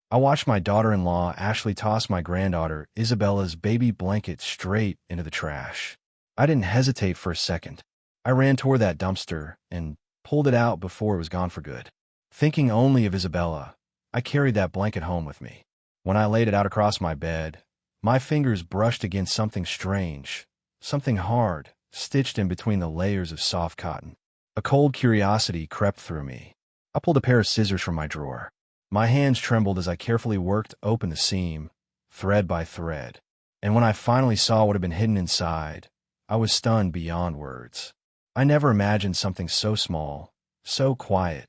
I watched my daughter-in-law Ashley toss my granddaughter Isabella's baby blanket straight into the trash. I didn't hesitate for a second. I ran toward that dumpster and pulled it out before it was gone for good. Thinking only of Isabella, I carried that blanket home with me. When I laid it out across my bed, my fingers brushed against something strange, something hard, stitched in between the layers of soft cotton. A cold curiosity crept through me. I pulled a pair of scissors from my drawer. My hands trembled as I carefully worked open the seam, thread by thread. And when I finally saw what had been hidden inside, I was stunned beyond words. I never imagined something so small, so quiet,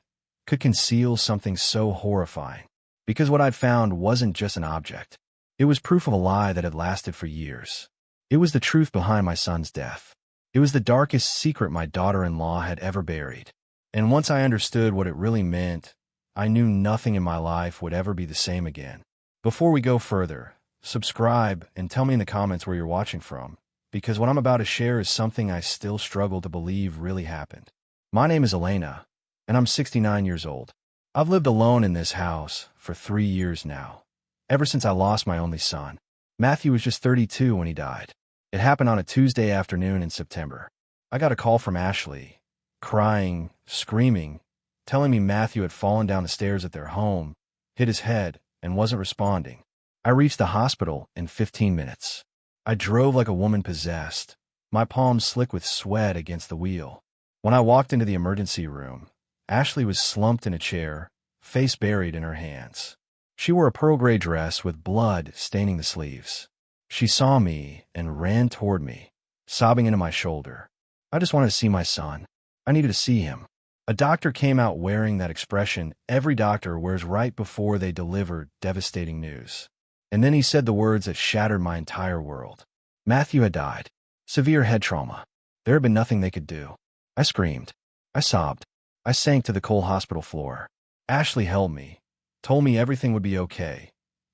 could conceal something so horrifying. Because what I'd found wasn't just an object. It was proof of a lie that had lasted for years. It was the truth behind my son's death. It was the darkest secret my daughter-in-law had ever buried. And once I understood what it really meant, I knew nothing in my life would ever be the same again. Before we go further, subscribe and tell me in the comments where you're watching from, because what I'm about to share is something I still struggle to believe really happened. My name is Elena, and I'm 69 years old. I've lived alone in this house for 3 years now, ever since I lost my only son. Matthew was just 32 when he died. It happened on a Tuesday afternoon in September. I got a call from Ashley, crying, screaming, telling me Matthew had fallen down the stairs at their home, hit his head, and wasn't responding. I reached the hospital in 15 minutes. I drove like a woman possessed, my palms slick with sweat against the wheel. When I walked into the emergency room, Ashley was slumped in a chair, face buried in her hands. She wore a pearl gray dress with blood staining the sleeves. She saw me and ran toward me, sobbing into my shoulder. I just wanted to see my son. I needed to see him. A doctor came out wearing that expression every doctor wears right before they deliver devastating news. And then he said the words that shattered my entire world. Matthew had died. Severe head trauma. There had been nothing they could do. I screamed. I sobbed. I sank to the cold hospital floor. Ashley held me, told me everything would be okay,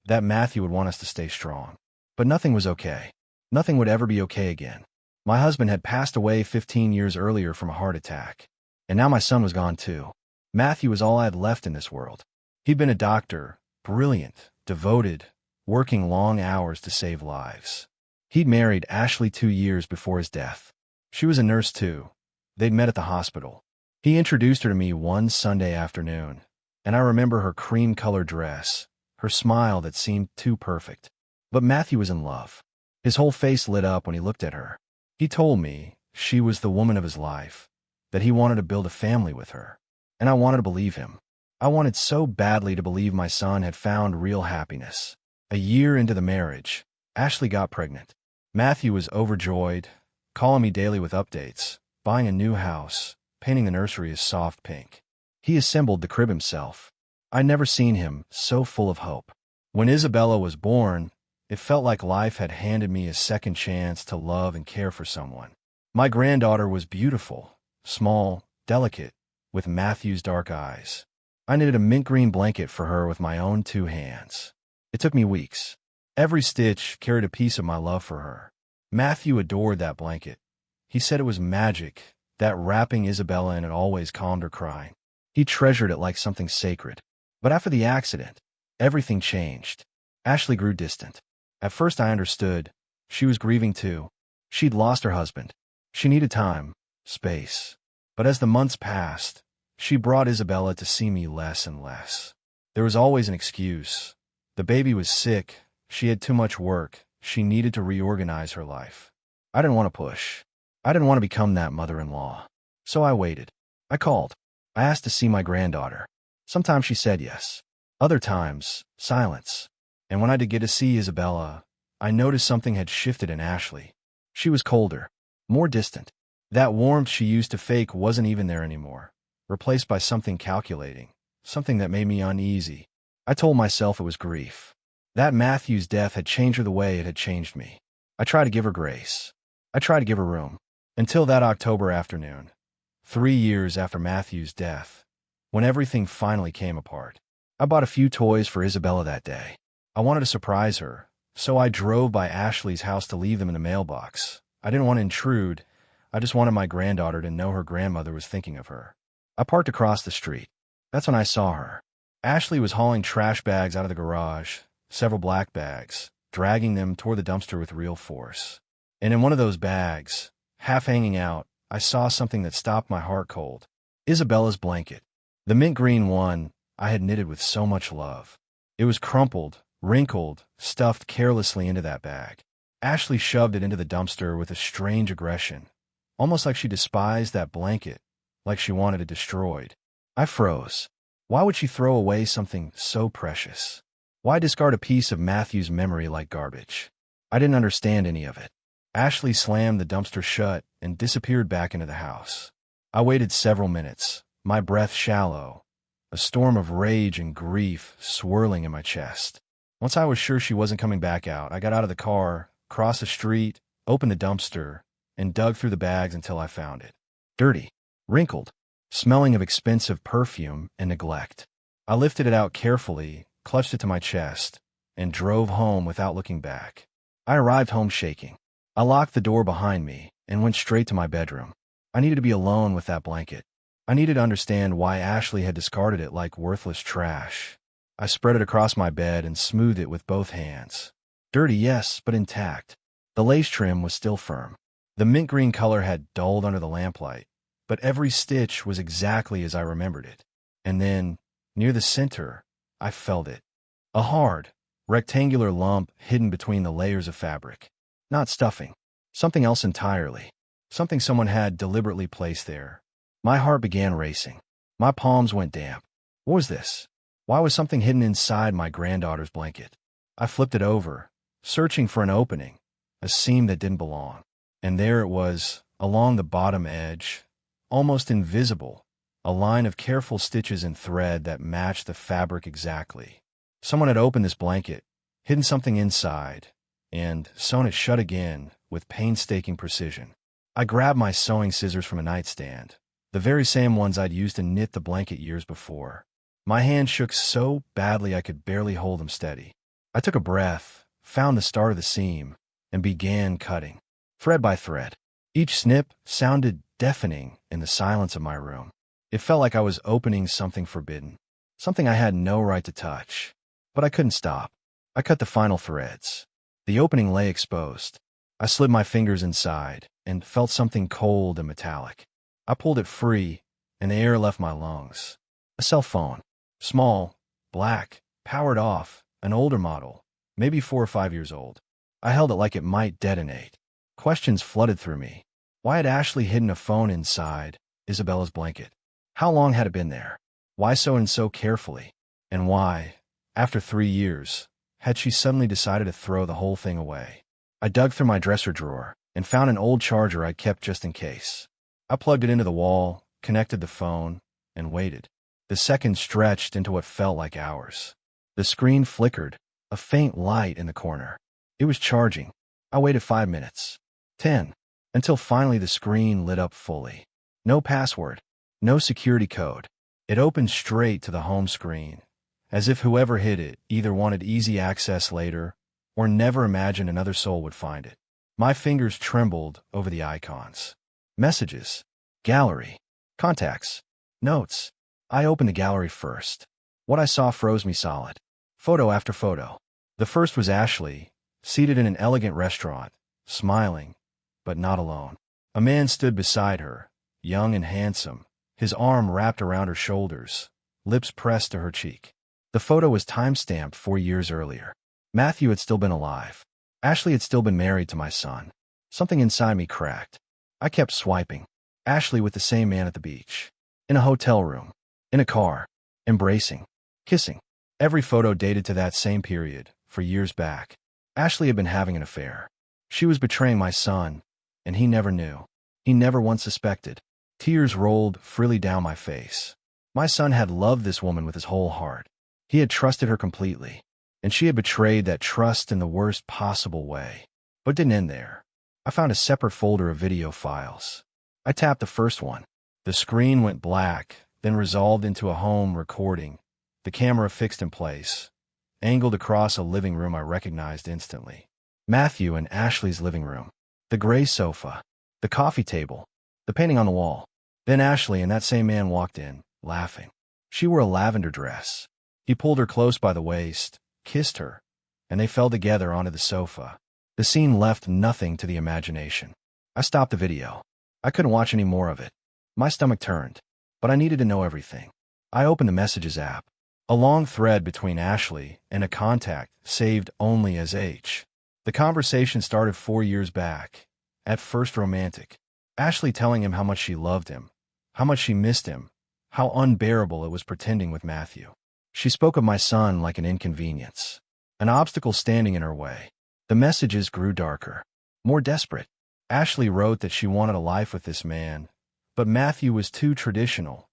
that Matthew would want us to stay strong. But nothing was okay. Nothing would ever be okay again. My husband had passed away 15 years earlier from a heart attack. And now my son was gone too. Matthew was all I had left in this world. He'd been a doctor, brilliant, devoted, working long hours to save lives. He'd married Ashley 2 years before his death. She was a nurse too. They'd met at the hospital. He introduced her to me one Sunday afternoon, and I remember her cream-colored dress, her smile that seemed too perfect. But Matthew was in love. His whole face lit up when he looked at her. He told me she was the woman of his life, that he wanted to build a family with her. And I wanted to believe him. I wanted so badly to believe my son had found real happiness. A year into the marriage, Ashley got pregnant. Matthew was overjoyed, calling me daily with updates, buying a new house, painting the nursery a soft pink. He assembled the crib himself. I'd never seen him so full of hope. When Isabella was born, it felt like life had handed me a second chance to love and care for someone. My granddaughter was beautiful, small, delicate, with Matthew's dark eyes. I knitted a mint green blanket for her with my own 2 hands. It took me weeks. Every stitch carried a piece of my love for her. Matthew adored that blanket. He said it was magic, that wrapping Isabella in it always calmed her crying. He treasured it like something sacred. But after the accident, everything changed. Ashley grew distant. At first I understood. She was grieving too. She'd lost her husband. She needed time, space. But as the months passed, she brought Isabella to see me less and less. There was always an excuse. The baby was sick, she had too much work, she needed to reorganize her life. I didn't want to push. I didn't want to become that mother-in-law. So I waited. I called. I asked to see my granddaughter. Sometimes she said yes. Other times, silence. And when I did get to see Isabella, I noticed something had shifted in Ashley. She was colder, more distant. That warmth she used to fake wasn't even there anymore, replaced by something calculating, something that made me uneasy. I told myself it was grief. That Matthew's death had changed her the way it had changed me. I tried to give her grace. I tried to give her room. Until that October afternoon, 3 years after Matthew's death, when everything finally came apart. I bought a few toys for Isabella that day. I wanted to surprise her, so I drove by Ashley's house to leave them in the mailbox. I didn't want to intrude. I just wanted my granddaughter to know her grandmother was thinking of her. I parked across the street. That's when I saw her. Ashley was hauling trash bags out of the garage, several black bags, dragging them toward the dumpster with real force. And in one of those bags, half hanging out, I saw something that stopped my heart cold. Isabella's blanket. The mint green one I had knitted with so much love. It was crumpled, wrinkled, stuffed carelessly into that bag. Ashley shoved it into the dumpster with a strange aggression, almost like she despised that blanket, like she wanted it destroyed. I froze. Why would she throw away something so precious? Why discard a piece of Matthew's memory like garbage? I didn't understand any of it. Ashley slammed the dumpster shut and disappeared back into the house. I waited several minutes, my breath shallow, a storm of rage and grief swirling in my chest. Once I was sure she wasn't coming back out, I got out of the car, crossed the street, opened the dumpster, and dug through the bags until I found it. Dirty, wrinkled, smelling of expensive perfume and neglect. I lifted it out carefully, clutched it to my chest, and drove home without looking back. I arrived home shaking. I locked the door behind me and went straight to my bedroom. I needed to be alone with that blanket. I needed to understand why Ashley had discarded it like worthless trash. I spread it across my bed and smoothed it with both hands. Dirty, yes, but intact. The lace trim was still firm. The mint green color had dulled under the lamplight, but every stitch was exactly as I remembered it. And then, near the center, I felt it. A hard, rectangular lump hidden between the layers of fabric. Not stuffing. Something else entirely. Something someone had deliberately placed there. My heart began racing. My palms went damp. What was this? Why was something hidden inside my granddaughter's blanket? I flipped it over, searching for an opening, a seam that didn't belong. And there it was, along the bottom edge, almost invisible, a line of careful stitches and thread that matched the fabric exactly. Someone had opened this blanket, hidden something inside, and sewn it shut again with painstaking precision. I grabbed my sewing scissors from a nightstand, the very same ones I'd used to knit the blanket years before. My hand shook so badly I could barely hold them steady. I took a breath, found the start of the seam, and began cutting, thread by thread. Each snip sounded deafening in the silence of my room. It felt like I was opening something forbidden, something I had no right to touch. But I couldn't stop. I cut the final threads. The opening lay exposed. I slid my fingers inside and felt something cold and metallic. I pulled it free, and the air left my lungs. A cell phone. Small, black, powered off, an older model, maybe 4 or 5 years old. I held it like it might detonate. Questions flooded through me. Why had Ashley hidden a phone inside Isabella's blanket? How long had it been there? Why so and so carefully? And why, after 3 years, had she suddenly decided to throw the whole thing away? I dug through my dresser drawer and found an old charger I'd kept just in case. I plugged it into the wall, connected the phone, and waited. The seconds stretched into what felt like hours. The screen flickered, a faint light in the corner. It was charging. I waited 5 minutes. 10. Until finally the screen lit up fully. No password. No security code. It opened straight to the home screen, as if whoever hid it either wanted easy access later or never imagined another soul would find it. My fingers trembled over the icons. Messages. Gallery. Contacts. Notes. I opened the gallery first. What I saw froze me solid. Photo after photo. The first was Ashley, seated in an elegant restaurant, smiling, but not alone. A man stood beside her, young and handsome, his arm wrapped around her shoulders, lips pressed to her cheek. The photo was time-stamped 4 years earlier. Matthew had still been alive. Ashley had still been married to my son. Something inside me cracked. I kept swiping. Ashley with the same man at the beach. In a hotel room. In a car. Embracing. Kissing. Every photo dated to that same period, for years back. Ashley had been having an affair. She was betraying my son, and he never knew. He never once suspected. Tears rolled freely down my face. My son had loved this woman with his whole heart. He had trusted her completely, and she had betrayed that trust in the worst possible way. But it didn't end there. I found a separate folder of video files. I tapped the first one. The screen went black, then resolved into a home recording, the camera fixed in place, angled across a living room I recognized instantly. Matthew and Ashley's living room. The gray sofa. The coffee table. The painting on the wall. Then Ashley and that same man walked in, laughing. She wore a lavender dress. He pulled her close by the waist, kissed her, and they fell together onto the sofa. The scene left nothing to the imagination. I stopped the video. I couldn't watch any more of it. My stomach turned, but I needed to know everything. I opened the Messages app. A long thread between Ashley and a contact saved only as H. The conversation started 4 years back, at first romantic. Ashley telling him how much she loved him, how much she missed him, how unbearable it was pretending with Matthew. She spoke of my son like an inconvenience, an obstacle standing in her way. The messages grew darker, more desperate. Ashley wrote that she wanted a life with this man, but Matthew was too traditional.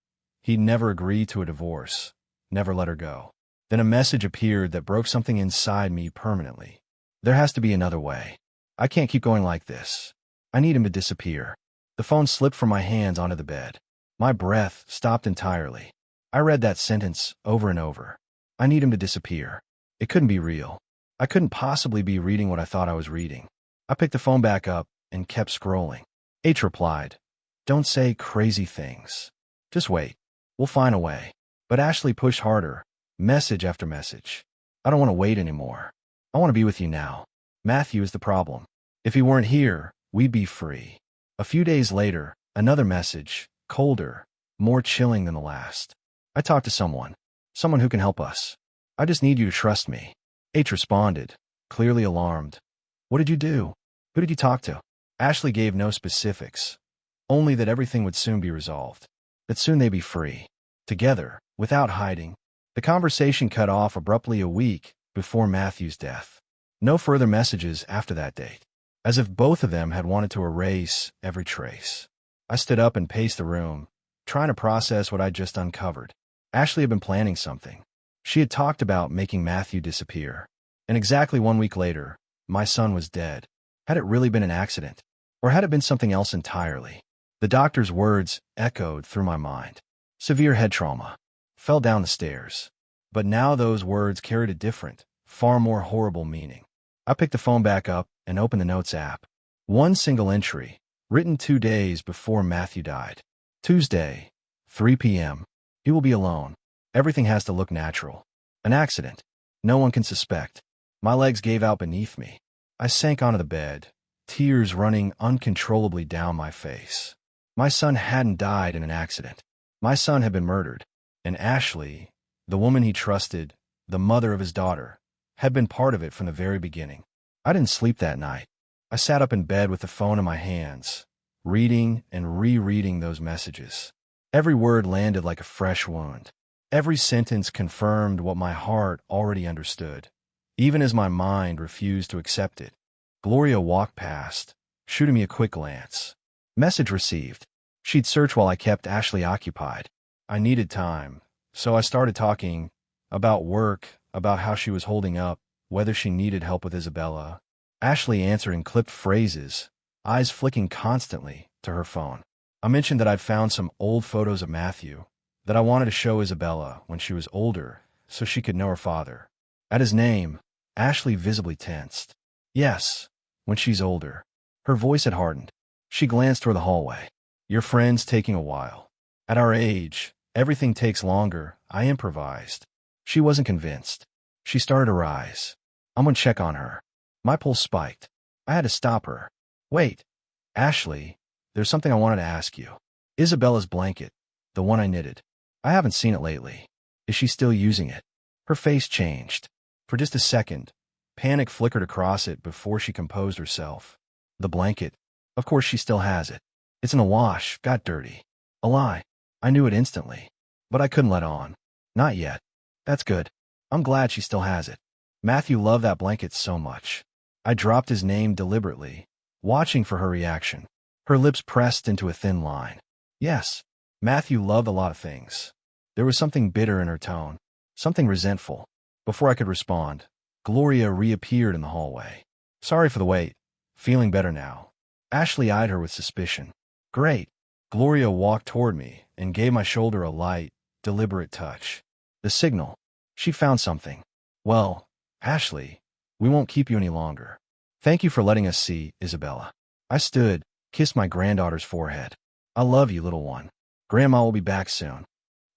He'd never agree to a divorce, never let her go. Then a message appeared that broke something inside me permanently. There has to be another way. I can't keep going like this. I need him to disappear. The phone slipped from my hands onto the bed. My breath stopped entirely. I read that sentence over and over. I need him to disappear. It couldn't be real. I couldn't possibly be reading what I thought I was reading. I picked the phone back up and kept scrolling. H replied, "Don't say crazy things. Just wait. We'll find a way." But Ashley pushed harder, message after message. "I don't want to wait anymore. I want to be with you now. Matthew is the problem. If he weren't here, we'd be free." A few days later, another message, colder, more chilling than the last. "I talked to someone who can help us. I just need you to trust me." H responded, clearly alarmed. "What did you do? Who did you talk to?" Ashley gave no specifics, only that everything would soon be resolved, that soon they'd be free, together, without hiding. The conversation cut off abruptly a week before Matthew's death. No further messages after that date, as if both of them had wanted to erase every trace. I stood up and paced the room, trying to process what I'd just uncovered. Ashley had been planning something. She had talked about making Matthew disappear. And exactly 1 week later, my son was dead. Had it really been an accident? Or had it been something else entirely? The doctor's words echoed through my mind. Severe head trauma. Fell down the stairs. But now those words carried a different, far more horrible meaning. I picked the phone back up and opened the Notes app. One single entry, written 2 days before Matthew died. Tuesday, 3 p.m. He will be alone. Everything has to look natural. An accident. No one can suspect. My legs gave out beneath me. I sank onto the bed, tears running uncontrollably down my face. My son hadn't died in an accident. My son had been murdered. And Ashley, the woman he trusted, the mother of his daughter, had been part of it from the very beginning. I didn't sleep that night. I sat up in bed with the phone in my hands, reading and rereading those messages. Every word landed like a fresh wound. Every sentence confirmed what my heart already understood, even as my mind refused to accept it. Gloria walked past, shooting me a quick glance. Message received. She'd search while I kept Ashley occupied. I needed time, so I started talking about work, about how she was holding up, whether she needed help with Isabella. Ashley answered in clipped phrases, eyes flicking constantly to her phone. I mentioned that I'd found some old photos of Matthew, that I wanted to show Isabella when she was older so she could know her father. At his name, Ashley visibly tensed. "Yes, when she's older." Her voice had hardened. She glanced toward the hallway. "Your friend's taking a while. At our age, everything takes longer," I improvised. She wasn't convinced. She started to rise. "I'm gonna check on her." My pulse spiked. I had to stop her. "Wait. Ashley, there's something I wanted to ask you. Isabella's blanket, the one I knitted. I haven't seen it lately. Is she still using it?" Her face changed. For just a second, panic flickered across it before she composed herself. "The blanket? Of course she still has it. It's in a wash, got dirty." A lie. I knew it instantly. But I couldn't let on. "Not yet." "That's good. I'm glad she still has it. Matthew loved that blanket so much." I dropped his name deliberately, watching for her reaction. Her lips pressed into a thin line. "Yes, Matthew loved a lot of things." There was something bitter in her tone, something resentful. Before I could respond, Gloria reappeared in the hallway. "Sorry for the wait. Feeling better now." Ashley eyed her with suspicion. "Great." Gloria walked toward me and gave my shoulder a light, deliberate touch. The signal. She found something. "Well, Ashley, we won't keep you any longer. Thank you for letting us see Isabella." I stood, kissed my granddaughter's forehead. "I love you, little one. Grandma will be back soon."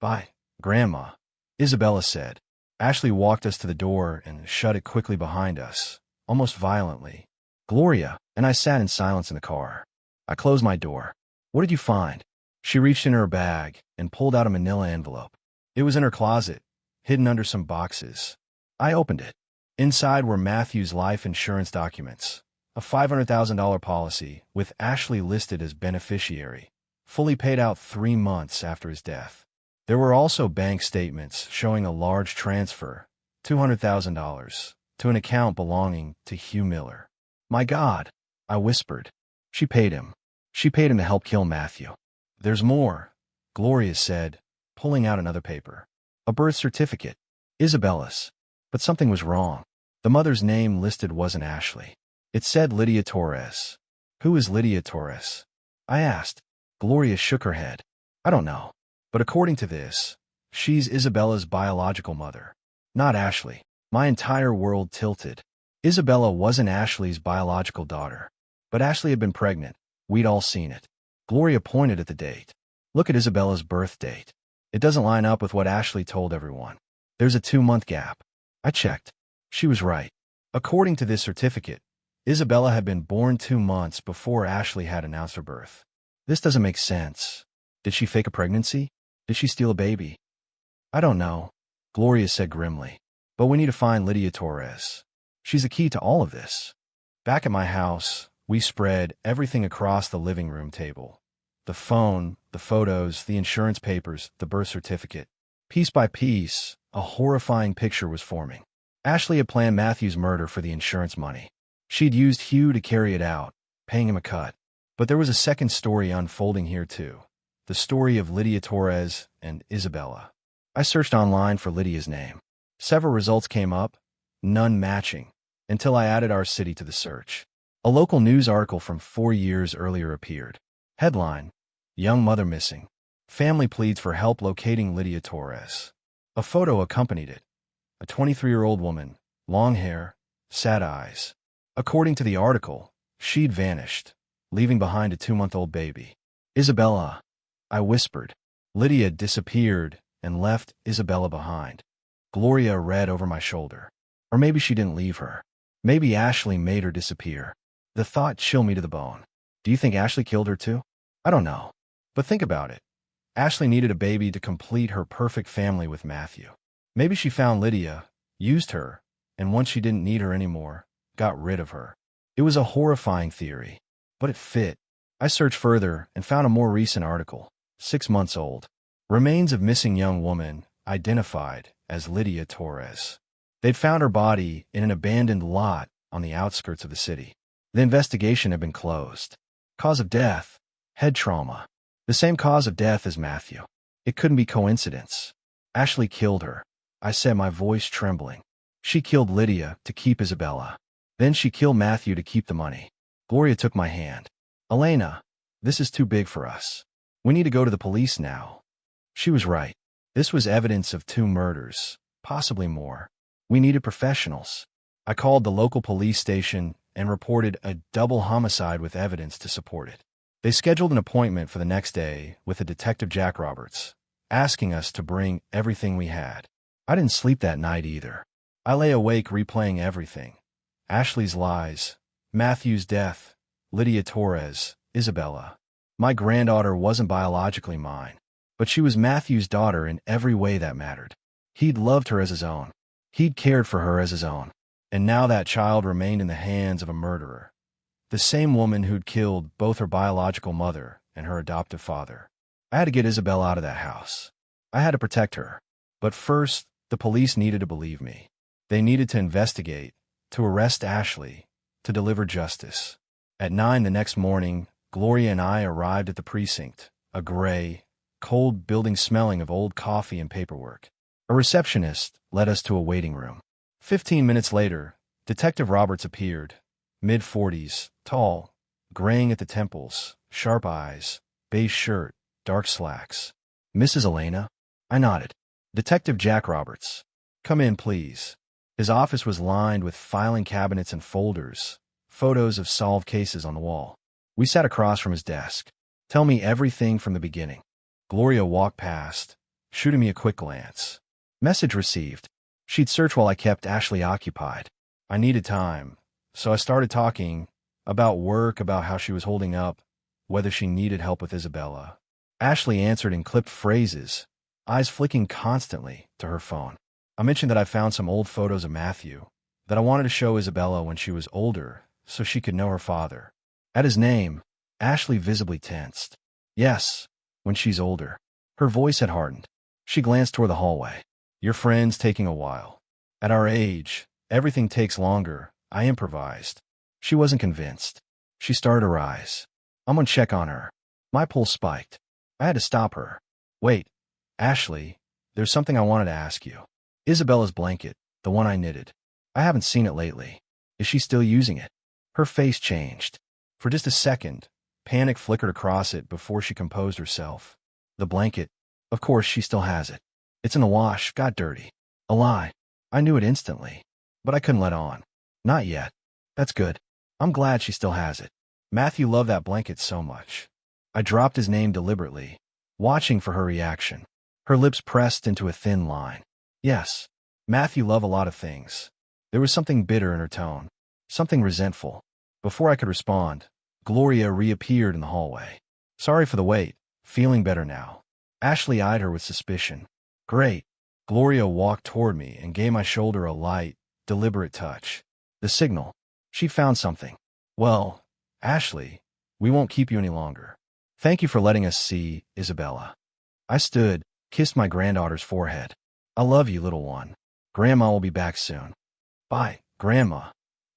"Bye, Grandma," Isabella said. Ashley walked us to the door and shut it quickly behind us, almost violently. Gloria and I sat in silence in the car. I closed my door. What did you find? She reached in her bag and pulled out a manila envelope. It was in her closet, hidden under some boxes. I opened it. Inside were Matthew's life insurance documents, a $500,000 policy with Ashley listed as beneficiary, fully paid out 3 months after his death. There were also bank statements showing a large transfer, $200,000, to an account belonging to Hugh Miller. My God, I whispered. She paid him. She paid him to help kill Matthew. There's more, Gloria said, pulling out another paper. A birth certificate. Isabella's. But something was wrong. The mother's name listed wasn't Ashley. It said Lydia Torres. Who is Lydia Torres? I asked. Gloria shook her head. I don't know. But according to this, she's Isabella's biological mother. Not Ashley. My entire world tilted. Isabella wasn't Ashley's biological daughter. But Ashley had been pregnant. We'd all seen it. Gloria pointed at the date. Look at Isabella's birth date. It doesn't line up with what Ashley told everyone. There's a 2-month gap. I checked. She was right. According to this certificate, Isabella had been born 2 months before Ashley had announced her birth. This doesn't make sense. Did she fake a pregnancy? Did she steal a baby? I don't know, Gloria said grimly. But we need to find Lydia Torres. She's the key to all of this. Back at my house, we spread everything across the living room table. The phone, the photos, the insurance papers, the birth certificate. Piece by piece, a horrifying picture was forming. Ashley had planned Matthew's murder for the insurance money. She'd used Hugh to carry it out, paying him a cut. But there was a second story unfolding here too. The story of Lydia Torres and Isabella. I searched online for Lydia's name. Several results came up, none matching, until I added our city to the search. A local news article from 4 years earlier appeared. Headline: Young mother missing. Family pleads for help locating Lydia Torres. A photo accompanied it. A 23-year-old woman, long hair, sad eyes. According to the article, she'd vanished, leaving behind a 2-month-old baby. Isabella, I whispered. Lydia disappeared and left Isabella behind. Gloria read over my shoulder. Or maybe she didn't leave her. Maybe Ashley made her disappear. The thought chilled me to the bone. Do you think Ashley killed her too? I don't know. But think about it. Ashley needed a baby to complete her perfect family with Matthew. Maybe she found Lydia, used her, and once she didn't need her anymore, got rid of her. It was a horrifying theory, but it fit. I searched further and found a more recent article, 6 months old. Remains of missing young woman identified as Lydia Torres. They'd found her body in an abandoned lot on the outskirts of the city. The investigation had been closed. Cause of death: head trauma. The same cause of death as Matthew. It couldn't be coincidence. Ashley killed her, I said, my voice trembling. She killed Lydia to keep Isabella. Then she killed Matthew to keep the money. Gloria took my hand. Elena, this is too big for us. We need to go to the police now. She was right. This was evidence of 2 murders, possibly more. We needed professionals. I called the local police station and reported a double homicide with evidence to support it. They scheduled an appointment for the next day with a Detective Jack Roberts, asking us to bring everything we had. I didn't sleep that night either. I lay awake replaying everything. Ashley's lies, Matthew's death, Lydia Torres, Isabella. My granddaughter wasn't biologically mine, but she was Matthew's daughter in every way that mattered. He'd loved her as his own. He'd cared for her as his own. And now that child remained in the hands of a murderer. The same woman who'd killed both her biological mother and her adoptive father. I had to get Isabella out of that house. I had to protect her. But first, the police needed to believe me. They needed to investigate, to arrest Ashley, to deliver justice. At 9 the next morning, Gloria and I arrived at the precinct, a gray, cold building smelling of old coffee and paperwork. A receptionist led us to a waiting room. 15 minutes later, Detective Roberts appeared, mid-40s, tall, graying at the temples, sharp eyes, beige shirt, dark slacks. Mrs. Elena? I nodded. Detective Jack Roberts. Come in, please. His office was lined with filing cabinets and folders, photos of solved cases on the wall. We sat across from his desk. Tell me everything from the beginning. Gloria walked past, shooting me a quick glance. Message received. She'd search while I kept Ashley occupied. I needed time, so I started talking about work, about how she was holding up, whether she needed help with Isabella. Ashley answered in clipped phrases, eyes flicking constantly to her phone. I mentioned that I found some old photos of Matthew, that I wanted to show Isabella when she was older so she could know her father. At his name, Ashley visibly tensed. Yes, when she's older. Her voice had hardened. She glanced toward the hallway. Your friend's taking a while. At our age, everything takes longer, I improvised. She wasn't convinced. She started to rise. I'm gonna check on her. My pulse spiked. I had to stop her. Wait, Ashley, there's something I wanted to ask you. Isabella's blanket, the one I knitted. I haven't seen it lately. Is she still using it? Her face changed. For just a second, panic flickered across it before she composed herself. The blanket, of course she still has it. It's in the wash, got dirty. A lie. I knew it instantly. But I couldn't let on. Not yet. That's good. I'm glad she still has it. Matthew loved that blanket so much. I dropped his name deliberately, watching for her reaction. Her lips pressed into a thin line. Yes, Matthew loved a lot of things. There was something bitter in her tone, something resentful. Before I could respond, Gloria reappeared in the hallway. Sorry for the wait, feeling better now. Ashley eyed her with suspicion. Great. Gloria walked toward me and gave my shoulder a light, deliberate touch. The signal. She found something. Well, Ashley, we won't keep you any longer. Thank you for letting us see Isabella. I stood, kissed my granddaughter's forehead. I love you, little one. Grandma will be back soon. Bye, Grandma,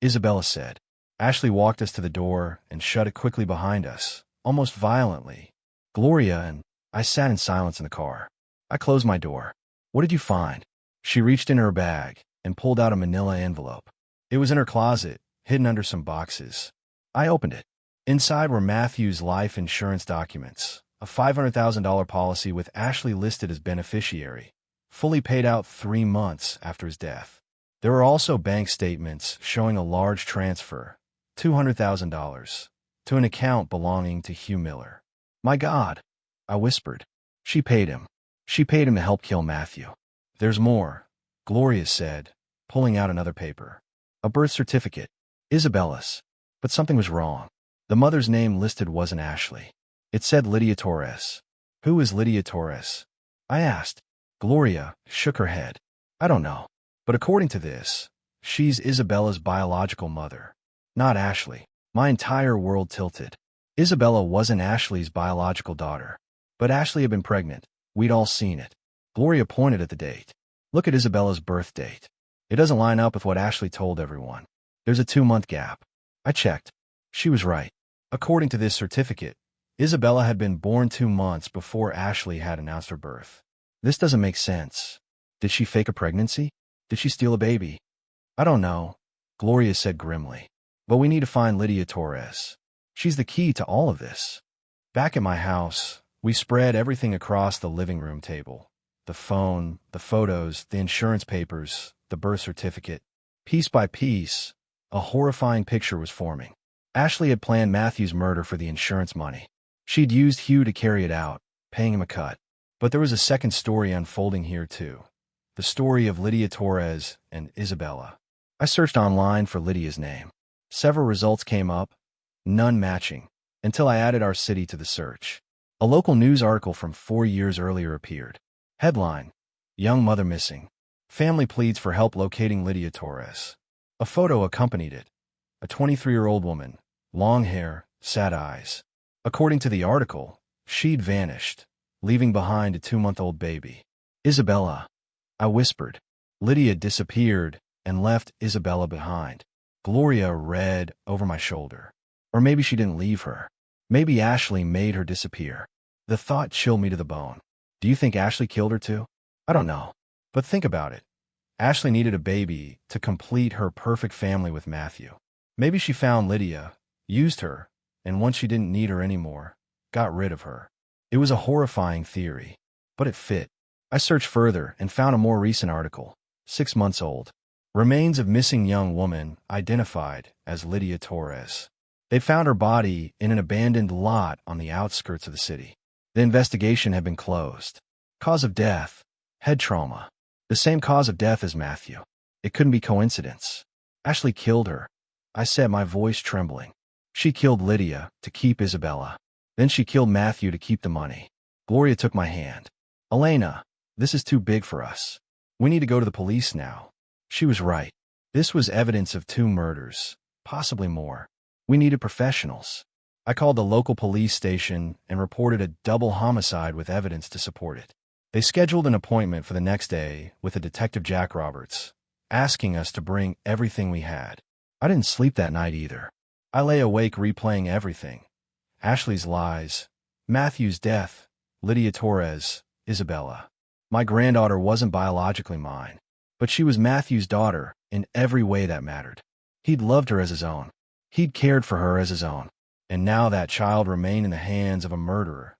Isabella said. Ashley walked us to the door and shut it quickly behind us, almost violently. Gloria and I sat in silence in the car. I closed my door. What did you find? She reached in her bag and pulled out a manila envelope. It was in her closet, hidden under some boxes. I opened it. Inside were Matthew's life insurance documents, a $500,000 policy with Ashley listed as beneficiary, fully paid out 3 months after his death. There were also bank statements showing a large transfer, $200,000, to an account belonging to Hugh Miller. My God, I whispered. She paid him. She paid him to help kill Matthew. There's more, Gloria said, pulling out another paper. A birth certificate. Isabella's. But something was wrong. The mother's name listed wasn't Ashley. It said Lydia Torres. Who is Lydia Torres? I asked. Gloria shook her head. I don't know. But according to this, she's Isabella's biological mother. Not Ashley. My entire world tilted. Isabella wasn't Ashley's biological daughter. But Ashley had been pregnant. We'd all seen it. Gloria pointed at the date. Look at Isabella's birth date. It doesn't line up with what Ashley told everyone. There's a 2-month gap. I checked. She was right. According to this certificate, Isabella had been born 2 months before Ashley had announced her birth. This doesn't make sense. Did she fake a pregnancy? Did she steal a baby? I don't know, Gloria said grimly. But we need to find Lydia Torres. She's the key to all of this. Back at my house, we spread everything across the living room table. The phone, the photos, the insurance papers, the birth certificate. Piece by piece, a horrifying picture was forming. Ashley had planned Matthew's murder for the insurance money. She'd used Hugh to carry it out, paying him a cut. But there was a second story unfolding here too. The story of Lydia Torres and Isabella. I searched online for Lydia's name. Several results came up, none matching, until I added our city to the search. A local news article from 4 years earlier appeared. Headline: Young mother missing. Family pleads for help locating Lydia Torres. A photo accompanied it. A 23-year-old woman, long hair, sad eyes. According to the article, she'd vanished, leaving behind a 2-month-old baby. Isabella, I whispered. Lydia disappeared and left Isabella behind. Gloria read over my shoulder. Or maybe she didn't leave her. Maybe Ashley made her disappear. The thought chilled me to the bone. Do you think Ashley killed her too? I don't know. But think about it. Ashley needed a baby to complete her perfect family with Matthew. Maybe she found Lydia, used her, and once she didn't need her anymore, got rid of her. It was a horrifying theory, but it fit. I searched further and found a more recent article, 6 months old. Remains of missing young woman identified as Lydia Torres. They found her body in an abandoned lot on the outskirts of the city. The investigation had been closed. Cause of death: head trauma. The same cause of death as Matthew. It couldn't be coincidence. Ashley killed her, I said, my voice trembling. She killed Lydia to keep Isabella. Then she killed Matthew to keep the money. Gloria took my hand. Elena, this is too big for us. We need to go to the police now. She was right. This was evidence of 2 murders, possibly more. We needed professionals. I called the local police station and reported a double homicide with evidence to support it. They scheduled an appointment for the next day with a Detective Jack Roberts, asking us to bring everything we had. I didn't sleep that night either. I lay awake replaying everything. Ashley's lies, Matthew's death, Lydia Torres, Isabella. My granddaughter wasn't biologically mine, but she was Matthew's daughter in every way that mattered. He'd loved her as his own. He'd cared for her as his own. And now that child remained in the hands of a murderer,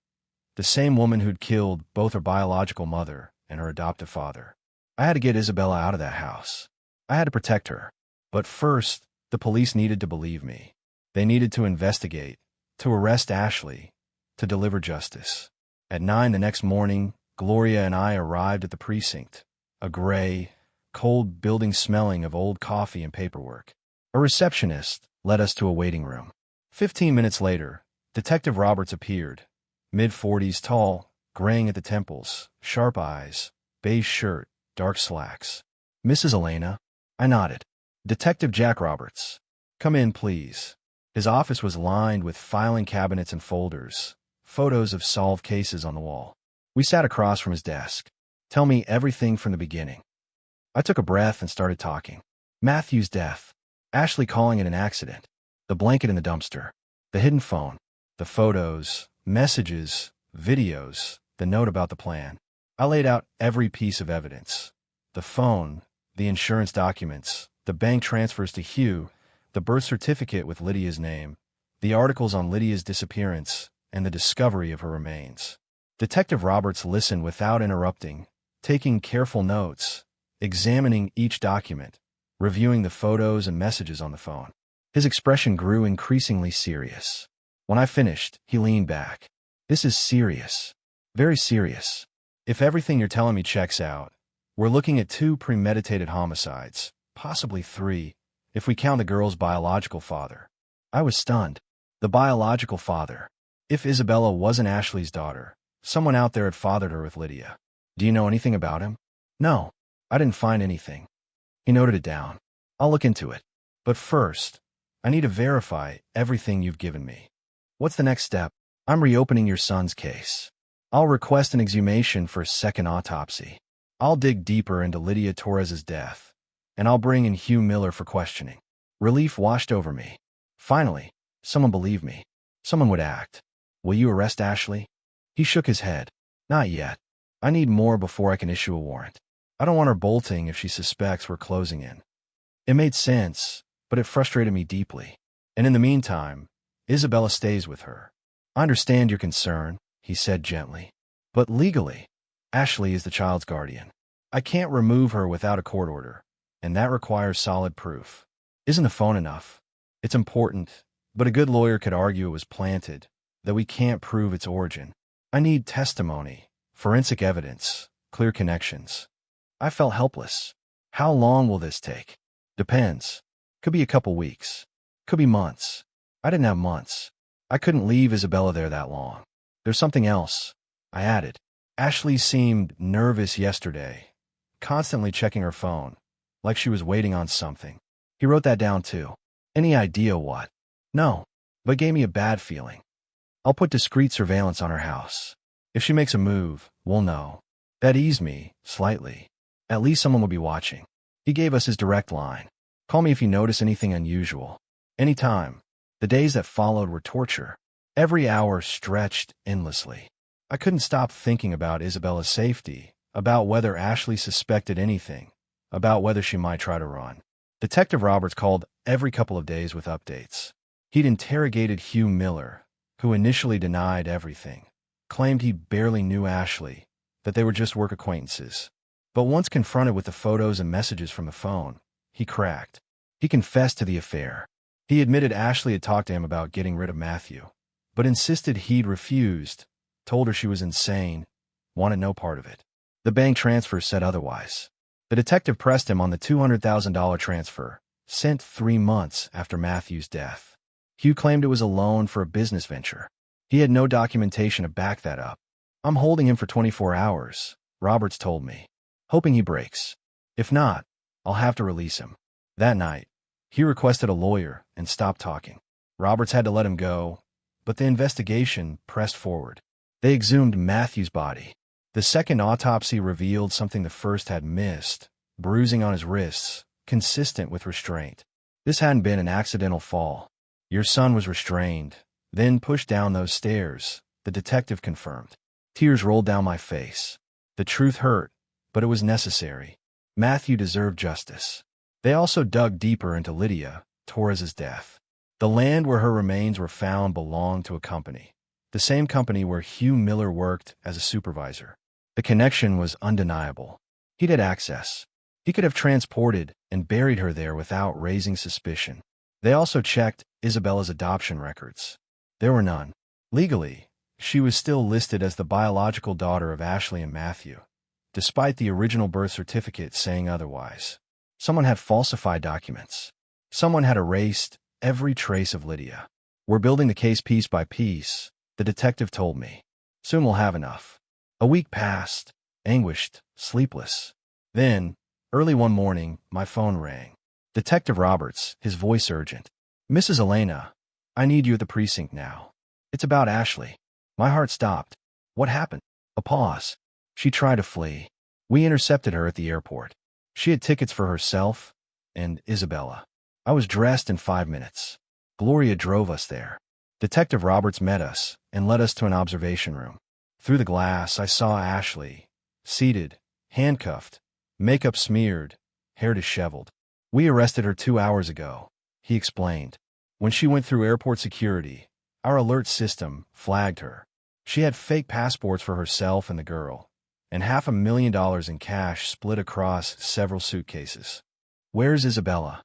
the same woman who'd killed both her biological mother and her adoptive father. I had to get Isabella out of that house. I had to protect her. But first, the police needed to believe me. They needed to investigate, to arrest Ashley, to deliver justice. At 9 the next morning, Gloria and I arrived at the precinct, a gray, cold building smelling of old coffee and paperwork. A receptionist led us to a waiting room. 15 minutes later, Detective Roberts appeared, mid-40s tall, graying at the temples, sharp eyes, beige shirt, dark slacks. Mrs. Elena? I nodded. Detective Jack Roberts. Come in, please. His office was lined with filing cabinets and folders, photos of solved cases on the wall. We sat across from his desk. Tell me everything from the beginning. I took a breath and started talking. Matthew's death. Ashley calling it an accident. The blanket in the dumpster. The hidden phone. The photos, messages, videos, the note about the plan. I laid out every piece of evidence. The phone, the insurance documents, the bank transfers to Hugh, the birth certificate with Lydia's name, the articles on Lydia's disappearance, and the discovery of her remains. Detective Roberts listened without interrupting, taking careful notes, examining each document, reviewing the photos and messages on the phone. His expression grew increasingly serious. When I finished, he leaned back. This is serious. Very serious. If everything you're telling me checks out, we're looking at 2 premeditated homicides, possibly 3, if we count the girl's biological father. I was stunned. The biological father. If Isabella wasn't Ashley's daughter, someone out there had fathered her with Lydia. Do you know anything about him? No. I didn't find anything. He noted it down. I'll look into it. But first, I need to verify everything you've given me. What's the next step? I'm reopening your son's case. I'll request an exhumation for a second autopsy. I'll dig deeper into Lydia Torres's death, and I'll bring in Hugh Miller for questioning. Relief washed over me. Finally, someone believed me. Someone would act. Will you arrest Ashley? He shook his head. Not yet. I need more before I can issue a warrant. I don't want her bolting if she suspects we're closing in. It made sense, but it frustrated me deeply. And in the meantime, Isabella stays with her. I understand your concern, he said gently. But legally, Ashley is the child's guardian. I can't remove her without a court order, and that requires solid proof. Isn't a phone enough? It's important, but a good lawyer could argue it was planted, that we can't prove its origin. I need testimony, forensic evidence, clear connections. I felt helpless. How long will this take? Depends. Could be a couple weeks. Could be months. I didn't have months. I couldn't leave Isabella there that long. There's something else, I added. Ashley seemed nervous yesterday, constantly checking her phone, like she was waiting on something. He wrote that down too. Any idea what? No, but gave me a bad feeling. I'll put discreet surveillance on her house. If she makes a move, we'll know. That eased me, slightly. At least someone will be watching. He gave us his direct line. Call me if you notice anything unusual. Anytime. The days that followed were torture. Every hour stretched endlessly. I couldn't stop thinking about Isabella's safety, about whether Ashley suspected anything, about whether she might try to run. Detective Roberts called every couple of days with updates. He'd interrogated Hugh Miller, who initially denied everything, claimed he barely knew Ashley, that they were just work acquaintances. But once confronted with the photos and messages from the phone, he cracked. He confessed to the affair. He admitted Ashley had talked to him about getting rid of Matthew, but insisted he'd refused, told her she was insane, wanted no part of it. The bank transfer said otherwise. The detective pressed him on the $200,000 transfer, sent 3 months after Matthew's death. Hugh claimed it was a loan for a business venture. He had no documentation to back that up. I'm holding him for 24 hours, Roberts told me, hoping he breaks. If not, I'll have to release him. That night, he requested a lawyer and stopped talking. Roberts had to let him go, but the investigation pressed forward. They exhumed Matthew's body. The second autopsy revealed something the first had missed: bruising on his wrists, consistent with restraint. This hadn't been an accidental fall. Your son was restrained, then pushed down those stairs, the detective confirmed. Tears rolled down my face. The truth hurt, but it was necessary. Matthew deserved justice. They also dug deeper into Lydia Torres's death. The land where her remains were found belonged to a company, the same company where Hugh Miller worked as a supervisor. The connection was undeniable. He'd had access. He could have transported and buried her there without raising suspicion. They also checked Isabella's adoption records. There were none. Legally, she was still listed as the biological daughter of Ashley and Matthew, despite the original birth certificate saying otherwise. Someone had falsified documents. Someone had erased every trace of Lydia. We're building the case piece by piece, the detective told me. Soon we'll have enough. A week passed, anguished, sleepless. Then, early one morning, my phone rang. Detective Roberts, his voice urgent. Mrs. Elena, I need you at the precinct now. It's about Ashley. My heart stopped. What happened? A pause. She tried to flee. We intercepted her at the airport. She had tickets for herself and Isabella. I was dressed in 5 minutes. Gloria drove us there. Detective Roberts met us and led us to an observation room. Through the glass, I saw Ashley, seated, handcuffed, makeup smeared, hair disheveled. We arrested her 2 hours ago, he explained. When she went through airport security, our alert system flagged her. She had fake passports for herself and the girl, and $500,000 in cash split across several suitcases. Where's Isabella?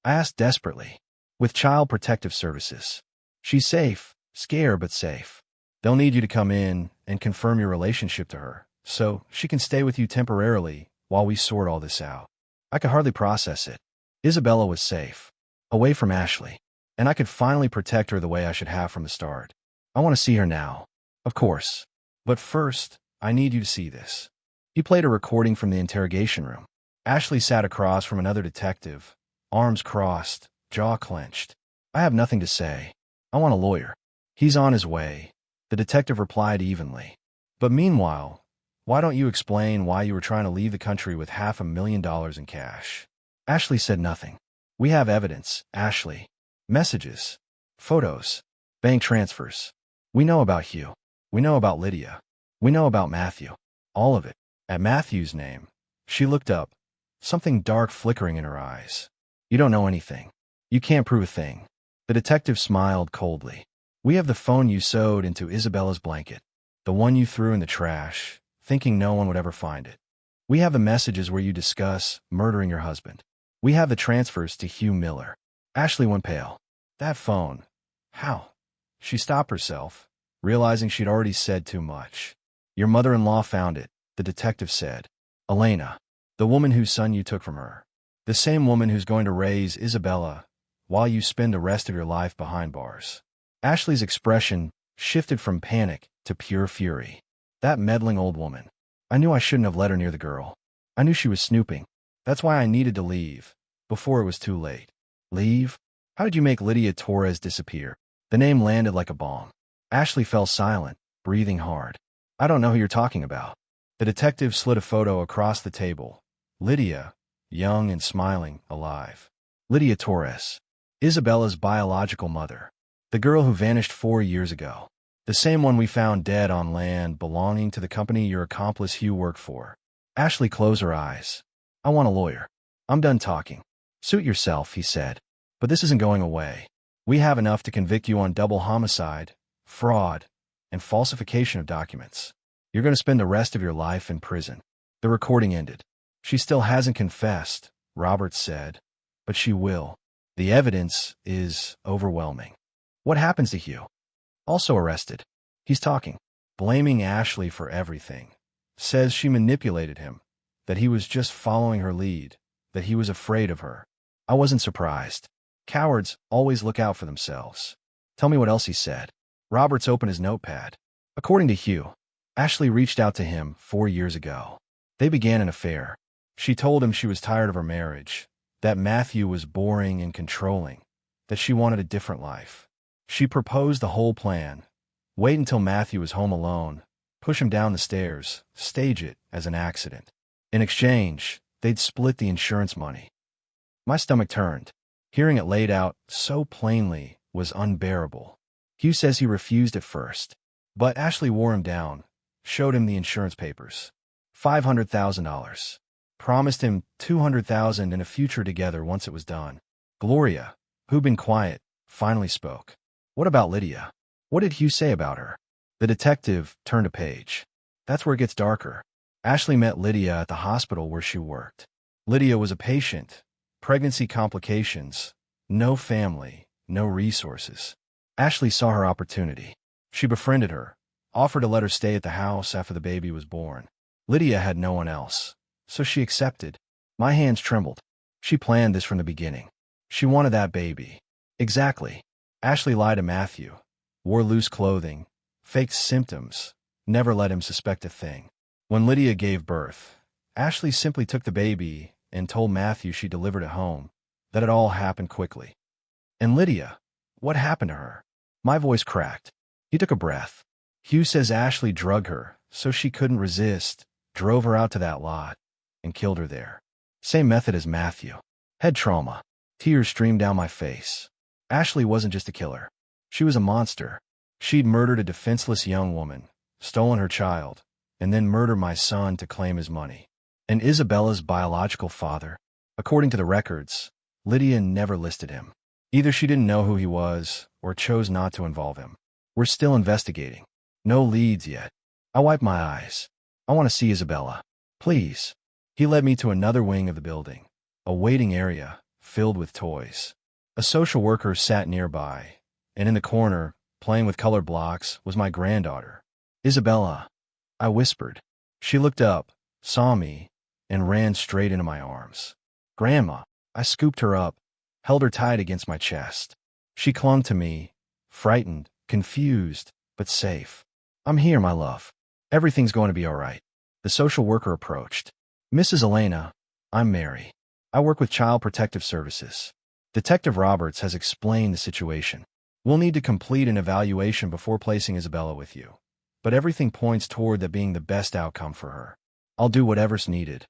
I asked desperately. With Child Protective Services. She's safe, scared but safe. They'll need you to come in and confirm your relationship to her, so she can stay with you temporarily while we sort all this out. I could hardly process it. Isabella was safe, away from Ashley, and I could finally protect her the way I should have from the start. I want to see her now, of course. But first, I need you to see this. He played a recording from the interrogation room. Ashley sat across from another detective, arms crossed, jaw clenched. I have nothing to say. I want a lawyer. He's on his way, the detective replied evenly. But meanwhile, why don't you explain why you were trying to leave the country with $500,000 in cash? Ashley said nothing. We have evidence, Ashley. Messages, photos, bank transfers. We know about Hugh. We know about Lydia. We know about Matthew. All of it. At Matthew's name, she looked up, something dark flickering in her eyes. You don't know anything. You can't prove a thing. The detective smiled coldly. We have the phone you sewed into Isabella's blanket, the one you threw in the trash, thinking no one would ever find it. We have the messages where you discuss murdering your husband. We have the transfers to Hugh Miller. Ashley went pale. That phone. How? She stopped herself, realizing she'd already said too much. Your mother-in-law found it, the detective said. Elena, the woman whose son you took from her. The same woman who's going to raise Isabella while you spend the rest of your life behind bars. Ashley's expression shifted from panic to pure fury. That meddling old woman. I knew I shouldn't have let her near the girl. I knew she was snooping. That's why I needed to leave, before it was too late. Leave? How did you make Lydia Torres disappear? The name landed like a bomb. Ashley fell silent, breathing hard. I don't know who you're talking about. The detective slid a photo across the table. Lydia, young and smiling, alive. Lydia Torres. Isabella's biological mother. The girl who vanished 4 years ago. The same one we found dead on land belonging to the company your accomplice Hugh worked for. Ashley closed her eyes. I want a lawyer. I'm done talking. Suit yourself, he said. But this isn't going away. We have enough to convict you on double homicide, fraud, and falsification of documents. You're going to spend the rest of your life in prison. The recording ended. She still hasn't confessed, Roberts said, but she will. The evidence is overwhelming. What happens to Hugh? Also arrested. He's talking, blaming Ashley for everything. Says she manipulated him, that he was just following her lead, that he was afraid of her. I wasn't surprised. Cowards always look out for themselves. Tell me what else he said. Roberts opened his notepad. According to Hugh, Ashley reached out to him 4 years ago. They began an affair. She told him she was tired of her marriage, that Matthew was boring and controlling, that she wanted a different life. She proposed the whole plan. Wait until Matthew was home alone, push him down the stairs, stage it as an accident. In exchange, they'd split the insurance money. My stomach turned. Hearing it laid out so plainly was unbearable. Hugh says he refused at first, but Ashley wore him down, showed him the insurance papers. $500,000. Promised him $200,000 and a future together once it was done. Gloria, who'd been quiet, finally spoke. What about Lydia? What did Hugh say about her? The detective turned a page. That's where it gets darker. Ashley met Lydia at the hospital where she worked. Lydia was a patient. Pregnancy complications. No family. No resources. Ashley saw her opportunity. She befriended her, offered to let her stay at the house after the baby was born. Lydia had no one else, so she accepted. My hands trembled. She planned this from the beginning. She wanted that baby. Exactly. Ashley lied to Matthew, wore loose clothing, faked symptoms, never let him suspect a thing. When Lydia gave birth, Ashley simply took the baby and told Matthew she delivered it home, that it all happened quickly. And Lydia, what happened to her? My voice cracked. He took a breath. Hugh says Ashley drugged her, so she couldn't resist, drove her out to that lot, and killed her there. Same method as Matthew. Head trauma. Tears streamed down my face. Ashley wasn't just a killer. She was a monster. She'd murdered a defenseless young woman, stolen her child, and then murdered my son to claim his money. And Isabella's biological father. According to the records, Lydia never listed him. Either she didn't know who he was, or chose not to involve him. We're still investigating. No leads yet. I wipe my eyes. I want to see Isabella. Please. He led me to another wing of the building, a waiting area filled with toys. A social worker sat nearby, and in the corner, playing with colored blocks, was my granddaughter. Isabella, I whispered. She looked up, saw me, and ran straight into my arms. Grandma, I scooped her up, held her tight against my chest. She clung to me, frightened, confused, but safe. I'm here, my love. Everything's going to be all right. The social worker approached. Mrs. Elena, I'm Mary. I work with Child Protective Services. Detective Roberts has explained the situation. We'll need to complete an evaluation before placing Isabella with you, but everything points toward that being the best outcome for her. I'll do whatever's needed.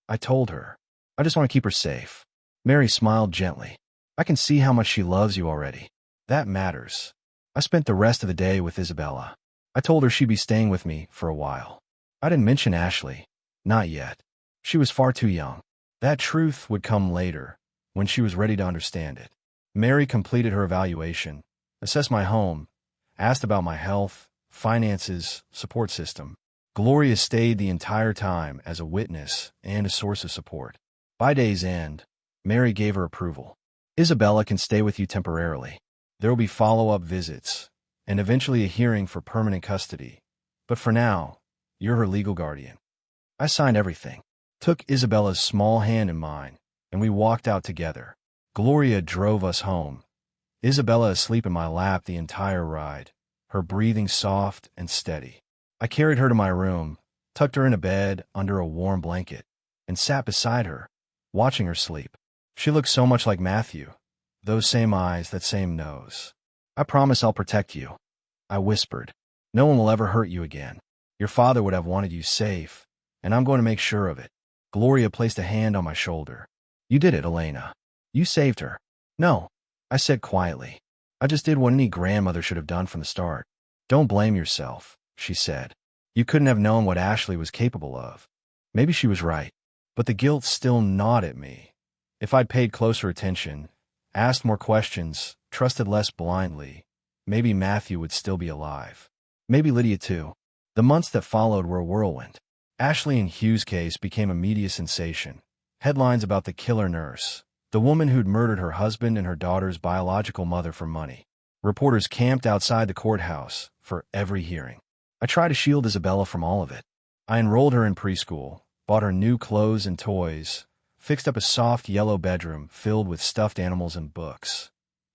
I told her. I just want to keep her safe. Mary smiled gently. I can see how much she loves you already. That matters. I spent the rest of the day with Isabella. I told her she'd be staying with me for a while. I didn't mention Ashley. Not yet. She was far too young. That truth would come later, when she was ready to understand it. Mary completed her evaluation, assessed my home, asked about my health, finances, support system. Gloria stayed the entire time as a witness and a source of support. By day's end, Mary gave her approval. Isabella can stay with you temporarily. There will be follow-up visits, and eventually a hearing for permanent custody. But for now, you're her legal guardian. I signed everything, took Isabella's small hand in mine, and we walked out together. Gloria drove us home. Isabella asleep in my lap the entire ride, her breathing soft and steady. I carried her to my room, tucked her in a bed under a warm blanket, and sat beside her, watching her sleep. She looked so much like Matthew. Those same eyes, that same nose. I promise I'll protect you. I whispered. No one will ever hurt you again. Your father would have wanted you safe, and I'm going to make sure of it. Gloria placed a hand on my shoulder. You did it, Elena. You saved her. No, I said quietly. I just did what any grandmother should have done from the start. Don't blame yourself, she said. You couldn't have known what Ashley was capable of. Maybe she was right, but the guilt still gnawed at me. If I'd paid closer attention, asked more questions, trusted less blindly, maybe Matthew would still be alive. Maybe Lydia too. The months that followed were a whirlwind. Ashley and Hugh's case became a media sensation. Headlines about the killer nurse, the woman who'd murdered her husband and her daughter's biological mother for money. Reporters camped outside the courthouse for every hearing. I tried to shield Isabella from all of it. I enrolled her in preschool, bought her new clothes and toys, fixed up a soft yellow bedroom filled with stuffed animals and books.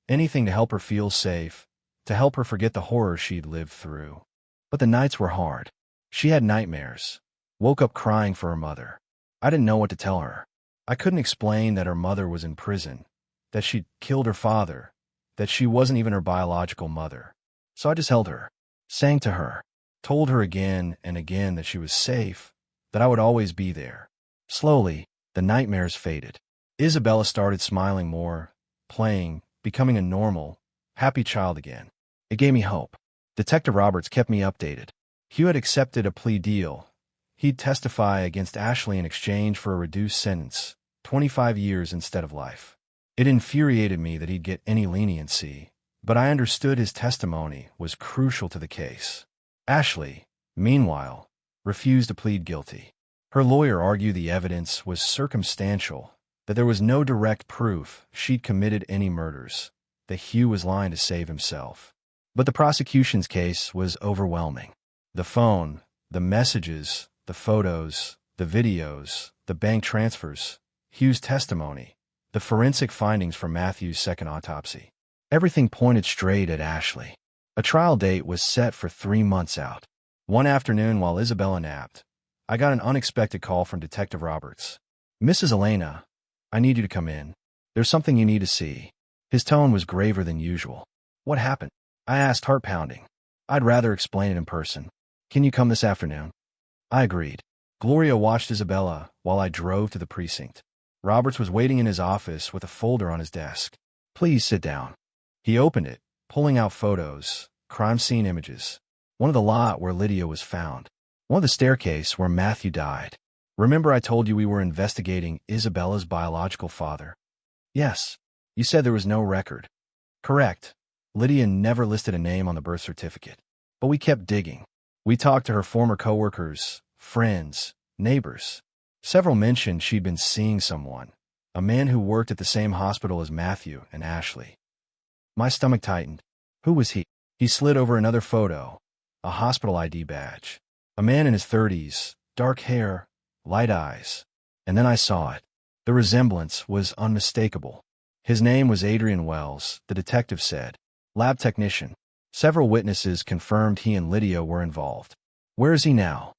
Anything to help her feel safe, to help her forget the horror she'd lived through. But the nights were hard. She had nightmares. Woke up crying for her mother. I didn't know what to tell her. I couldn't explain that her mother was in prison, that she'd killed her father, that she wasn't even her biological mother. So I just held her, sang to her, told her again and again that she was safe, that I would always be there. Slowly, the nightmares faded. Isabella started smiling more, playing, becoming a normal, happy child again. It gave me hope. Detective Roberts kept me updated. Hugh had accepted a plea deal. He'd testify against Ashley in exchange for a reduced sentence, 25 years instead of life. It infuriated me that he'd get any leniency, but I understood his testimony was crucial to the case. Ashley, meanwhile, refused to plead guilty. Her lawyer argued the evidence was circumstantial, that there was no direct proof she'd committed any murders, that Hugh was lying to save himself. But the prosecution's case was overwhelming. The phone, the messages, the photos, the videos, the bank transfers, Hugh's testimony, the forensic findings from Matthew's second autopsy. Everything pointed straight at Ashley. A trial date was set for 3 months out. One afternoon while Isabella napped, I got an unexpected call from Detective Roberts. "Mrs. Elena, I need you to come in. There's something you need to see." His tone was graver than usual. "What happened?" I asked, heart pounding. "I'd rather explain it in person. Can you come this afternoon?" I agreed. Gloria watched Isabella while I drove to the precinct. Roberts was waiting in his office with a folder on his desk. "Please sit down." He opened it, pulling out photos, crime scene images. One of the lot where Lydia was found. One of the staircase where Matthew died. "Remember I told you we were investigating Isabella's biological father?" "Yes. You said there was no record." "Correct. Lydia never listed a name on the birth certificate. But we kept digging. We talked to her former coworkers, friends, neighbors. Several mentioned she'd been seeing someone, a man who worked at the same hospital as Matthew and Ashley." My stomach tightened. Who was he? He slid over another photo, a hospital ID badge. A man in his 30s, dark hair, light eyes. And then I saw it. The resemblance was unmistakable. His name was Adrian Wells, the detective said. Lab technician. Several witnesses confirmed he and Lydia were involved. "Where is he now?"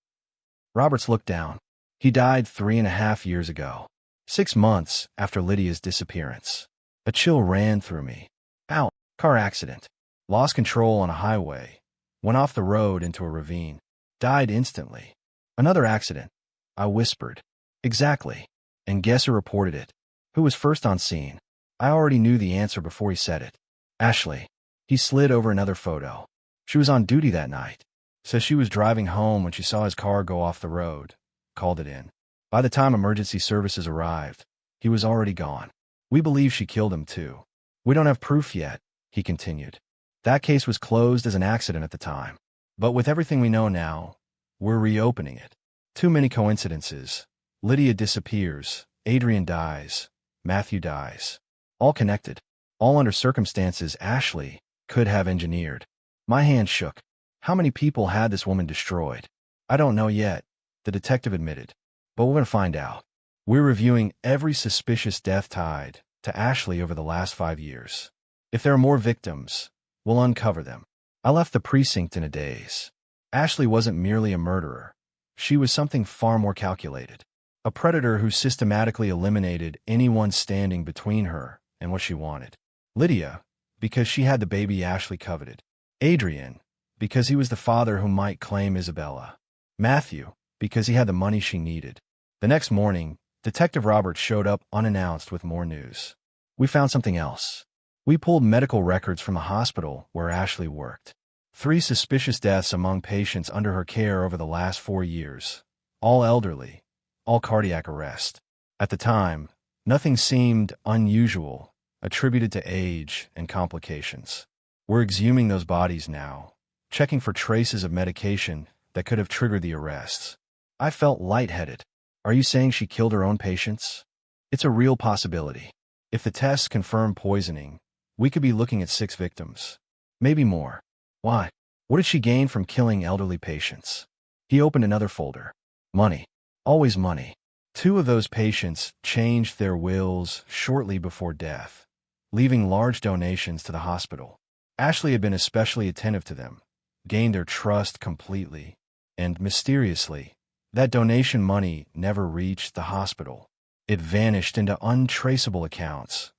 Roberts looked down. "He died 3.5 years ago. 6 months after Lydia's disappearance." A chill ran through me. "Ow, car accident. Lost control on a highway. Went off the road into a ravine. Died instantly." "Another accident," I whispered. "Exactly. And guess who reported it? Who was first on scene?" I already knew the answer before he said it. "Ashley." He slid over another photo. "She was on duty that night. Says she was driving home when she saw his car go off the road. Called it in. By the time emergency services arrived, he was already gone. We believe she killed him too. We don't have proof yet," he continued. "That case was closed as an accident at the time. But with everything we know now, we're reopening it. Too many coincidences. Lydia disappears, Adrian dies, Matthew dies. All connected. All under circumstances Ashley could have engineered." My hand shook. How many people had this woman destroyed? "I don't know yet," the detective admitted. "But we're going to find out. We're reviewing every suspicious death tied to Ashley over the last 5 years. If there are more victims, we'll uncover them." I left the precinct in a daze. Ashley wasn't merely a murderer. She was something far more calculated. A predator who systematically eliminated anyone standing between her and what she wanted. Lydia, because she had the baby Ashley coveted. Adrian, because he was the father who might claim Isabella. Matthew, because he had the money she needed. The next morning, Detective Roberts showed up unannounced with more news. "We found something else." We pulled medical records from the hospital where Ashley worked. 3 suspicious deaths among patients under her care over the last 4 years. All elderly, all cardiac arrest. At the time, nothing seemed unusual, attributed to age and complications. We're exhuming those bodies now, checking for traces of medication that could have triggered the arrests. I felt lightheaded. "Are you saying she killed her own patients?" "It's a real possibility. If the tests confirm poisoning, we could be looking at 6 victims. Maybe more." "Why? What did she gain from killing elderly patients?" He opened another folder. "Money. Always money. Two of those patients changed their wills shortly before death, leaving large donations to the hospital. Ashley had been especially attentive to them, gained their trust completely, and mysteriously, that donation money never reached the hospital. It vanished into untraceable accounts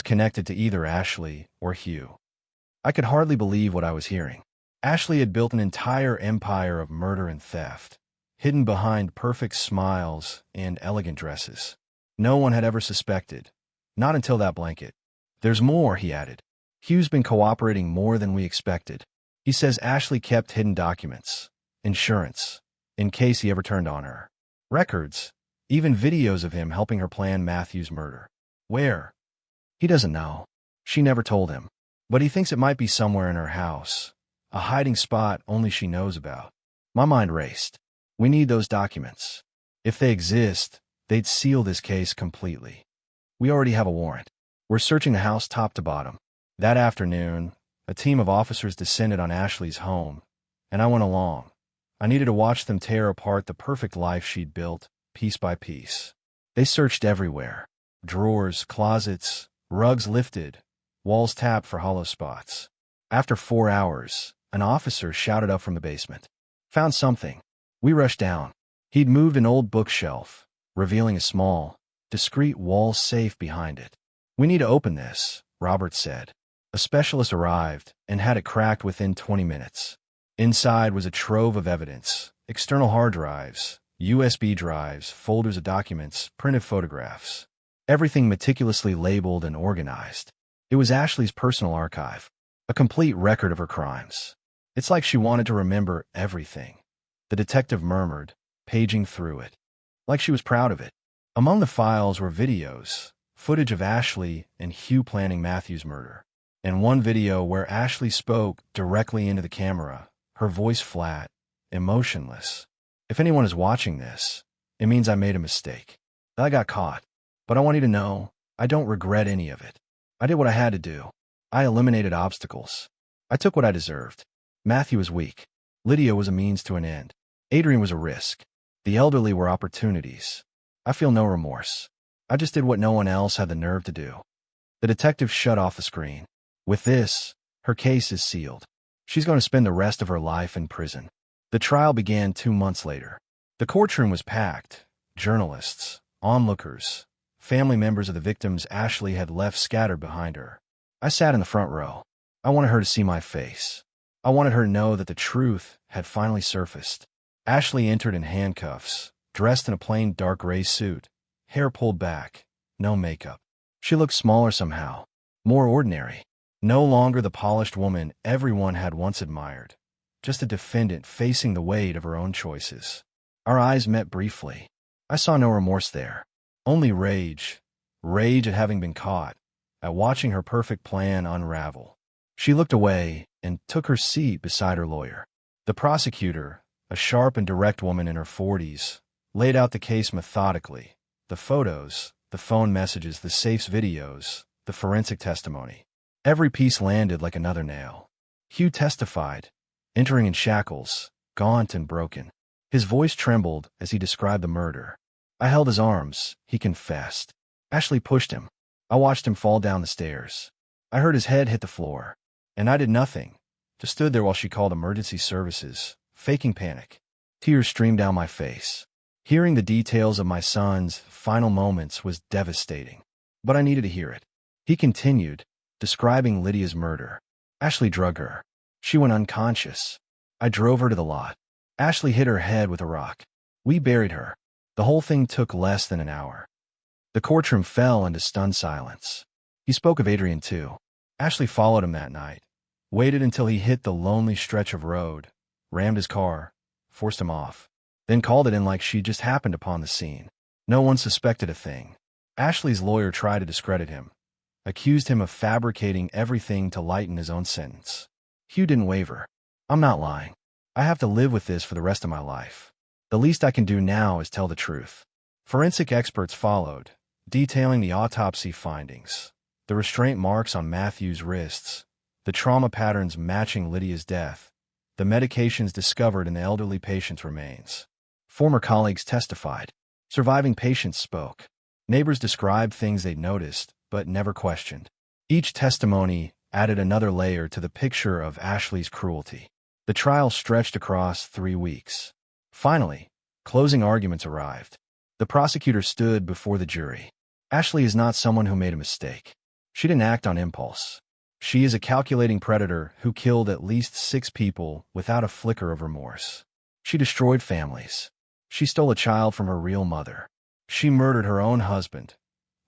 connected to either Ashley or Hugh. I could hardly believe what I was hearing. Ashley had built an entire empire of murder and theft, hidden behind perfect smiles and elegant dresses. No one had ever suspected, not until that blanket. There's more, he added. Hugh's been cooperating more than we expected. He says Ashley kept hidden documents, insurance, in case he ever turned on her. Records, even videos of him helping her plan Matthew's murder. Where? He doesn't know. She never told him. But he thinks it might be somewhere in her house, a hiding spot only she knows about. My mind raced. We need those documents. If they exist, they'd seal this case completely. We already have a warrant. We're searching the house top to bottom. That afternoon, a team of officers descended on Ashley's home, and I went along. I needed to watch them tear apart the perfect life she'd built, piece by piece. They searched everywhere. Drawers, closets, rugs lifted, walls tapped for hollow spots. After 4 hours, an officer shouted up from the basement. Found something. We rushed down. He'd moved an old bookshelf, revealing a small, discreet wall safe behind it. We need to open this, Robert said. A specialist arrived and had it cracked within 20 minutes. Inside was a trove of evidence, external hard drives, USB drives, folders of documents, printed photographs. Everything meticulously labeled and organized. It was Ashley's personal archive, a complete record of her crimes. It's like she wanted to remember everything. The detective murmured, paging through it. Like she was proud of it. Among the files were videos, footage of Ashley and Hugh planning Matthew's murder. And one video where Ashley spoke directly into the camera, her voice flat, emotionless. If anyone is watching this, it means I made a mistake. I got caught. But I want you to know, I don't regret any of it. I did what I had to do. I eliminated obstacles. I took what I deserved. Matthew was weak. Lydia was a means to an end. Adrian was a risk. The elderly were opportunities. I feel no remorse. I just did what no one else had the nerve to do. The detective shut off the screen. With this, her case is sealed. She's going to spend the rest of her life in prison. The trial began 2 months later. The courtroom was packed. Journalists, onlookers, family members of the victims Ashley had left scattered behind her. I sat in the front row. I wanted her to see my face. I wanted her to know that the truth had finally surfaced. Ashley entered in handcuffs, dressed in a plain dark gray suit, hair pulled back, no makeup. She looked smaller somehow, more ordinary. No longer the polished woman everyone had once admired, just a defendant facing the weight of her own choices. Our eyes met briefly. I saw no remorse there, only rage at having been caught, at watching her perfect plan unravel. She looked away and took her seat beside her lawyer. The prosecutor, a sharp and direct woman in her 40s, laid out the case methodically. The photos, the phone messages, the safe's videos, the forensic testimony. Every piece landed like another nail. Hugh testified, entering in shackles, gaunt and broken. His voice trembled as he described the murder. I held his arms, he confessed. Ashley pushed him. I watched him fall down the stairs. I heard his head hit the floor. And I did nothing, just stood there while she called emergency services, faking panic. Tears streamed down my face. Hearing the details of my son's final moments was devastating. But I needed to hear it. He continued, describing Lydia's murder. Ashley drugged her. She went unconscious. I drove her to the lot. Ashley hit her head with a rock. We buried her. The whole thing took less than an hour. The courtroom fell into stunned silence. He spoke of Adrian too. Ashley followed him that night, waited until he hit the lonely stretch of road, rammed his car, forced him off, then called it in like she just happened upon the scene. No one suspected a thing. Ashley's lawyer tried to discredit him, accused him of fabricating everything to lighten his own sentence. Hugh didn't waver. I'm not lying. I have to live with this for the rest of my life. The least I can do now is tell the truth. Forensic experts followed, detailing the autopsy findings, the restraint marks on Matthew's wrists, the trauma patterns matching Lydia's death, the medications discovered in the elderly patient's remains. Former colleagues testified. Surviving patients spoke. Neighbors described things they'd noticed, but never questioned. Each testimony added another layer to the picture of Ashley's cruelty. The trial stretched across 3 weeks. Finally, closing arguments arrived. The prosecutor stood before the jury. Ashley is not someone who made a mistake. She didn't act on impulse. She is a calculating predator who killed at least 6 people without a flicker of remorse. She destroyed families. She stole a child from her real mother. She murdered her own husband,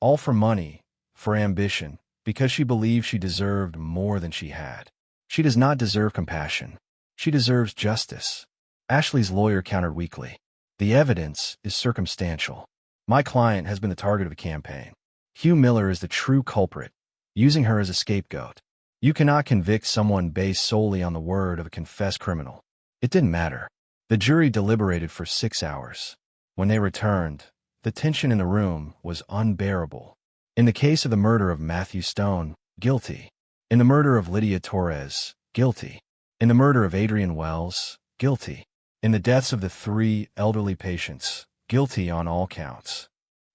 all for money, for ambition, because she believed she deserved more than she had. She does not deserve compassion. She deserves justice. Ashley's lawyer countered weakly. The evidence is circumstantial. My client has been the target of a campaign. Hugh Miller is the true culprit, using her as a scapegoat. You cannot convict someone based solely on the word of a confessed criminal. It didn't matter. The jury deliberated for 6 hours. When they returned, the tension in the room was unbearable. In the case of the murder of Matthew Stone, guilty. In the murder of Lydia Torres, guilty. In the murder of Adrian Wells, guilty. In the deaths of the 3 elderly patients, guilty on all counts.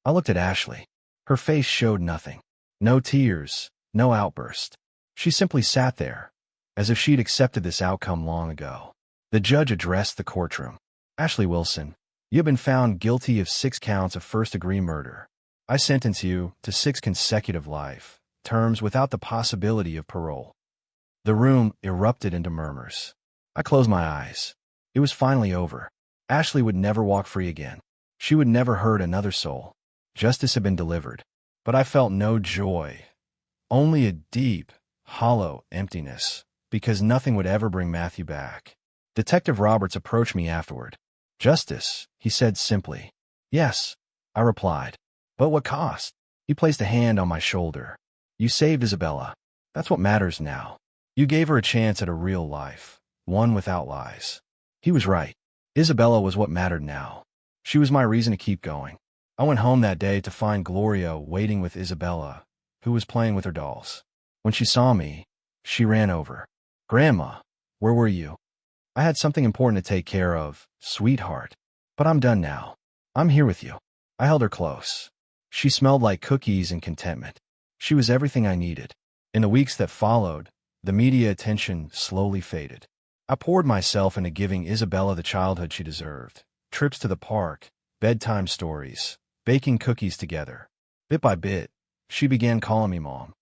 I looked at Ashley. Her face showed nothing. No tears, no outburst. She simply sat there, as if she'd accepted this outcome long ago. The judge addressed the courtroom. Ashley Wilson, you have been found guilty of 6 counts of first-degree murder. I sentence you to 6 consecutive life terms without the possibility of parole. The room erupted into murmurs. I closed my eyes. It was finally over. Ashley would never walk free again. She would never hurt another soul. Justice had been delivered. But I felt no joy, only a deep, hollow emptiness, because nothing would ever bring Matthew back. Detective Roberts approached me afterward. Justice, he said simply. Yes, I replied. But what cost? He placed a hand on my shoulder. You saved Isabella. That's what matters now. You gave her a chance at a real life, one without lies. He was right. Isabella was what mattered now. She was my reason to keep going. I went home that day to find Gloria waiting with Isabella, who was playing with her dolls. When she saw me, she ran over. Grandma, where were you? I had something important to take care of, sweetheart. But I'm done now. I'm here with you. I held her close. She smelled like cookies and contentment. She was everything I needed. In the weeks that followed, the media attention slowly faded. I poured myself into giving Isabella the childhood she deserved. Trips to the park, bedtime stories, baking cookies together. Bit by bit, she began calling me Mom.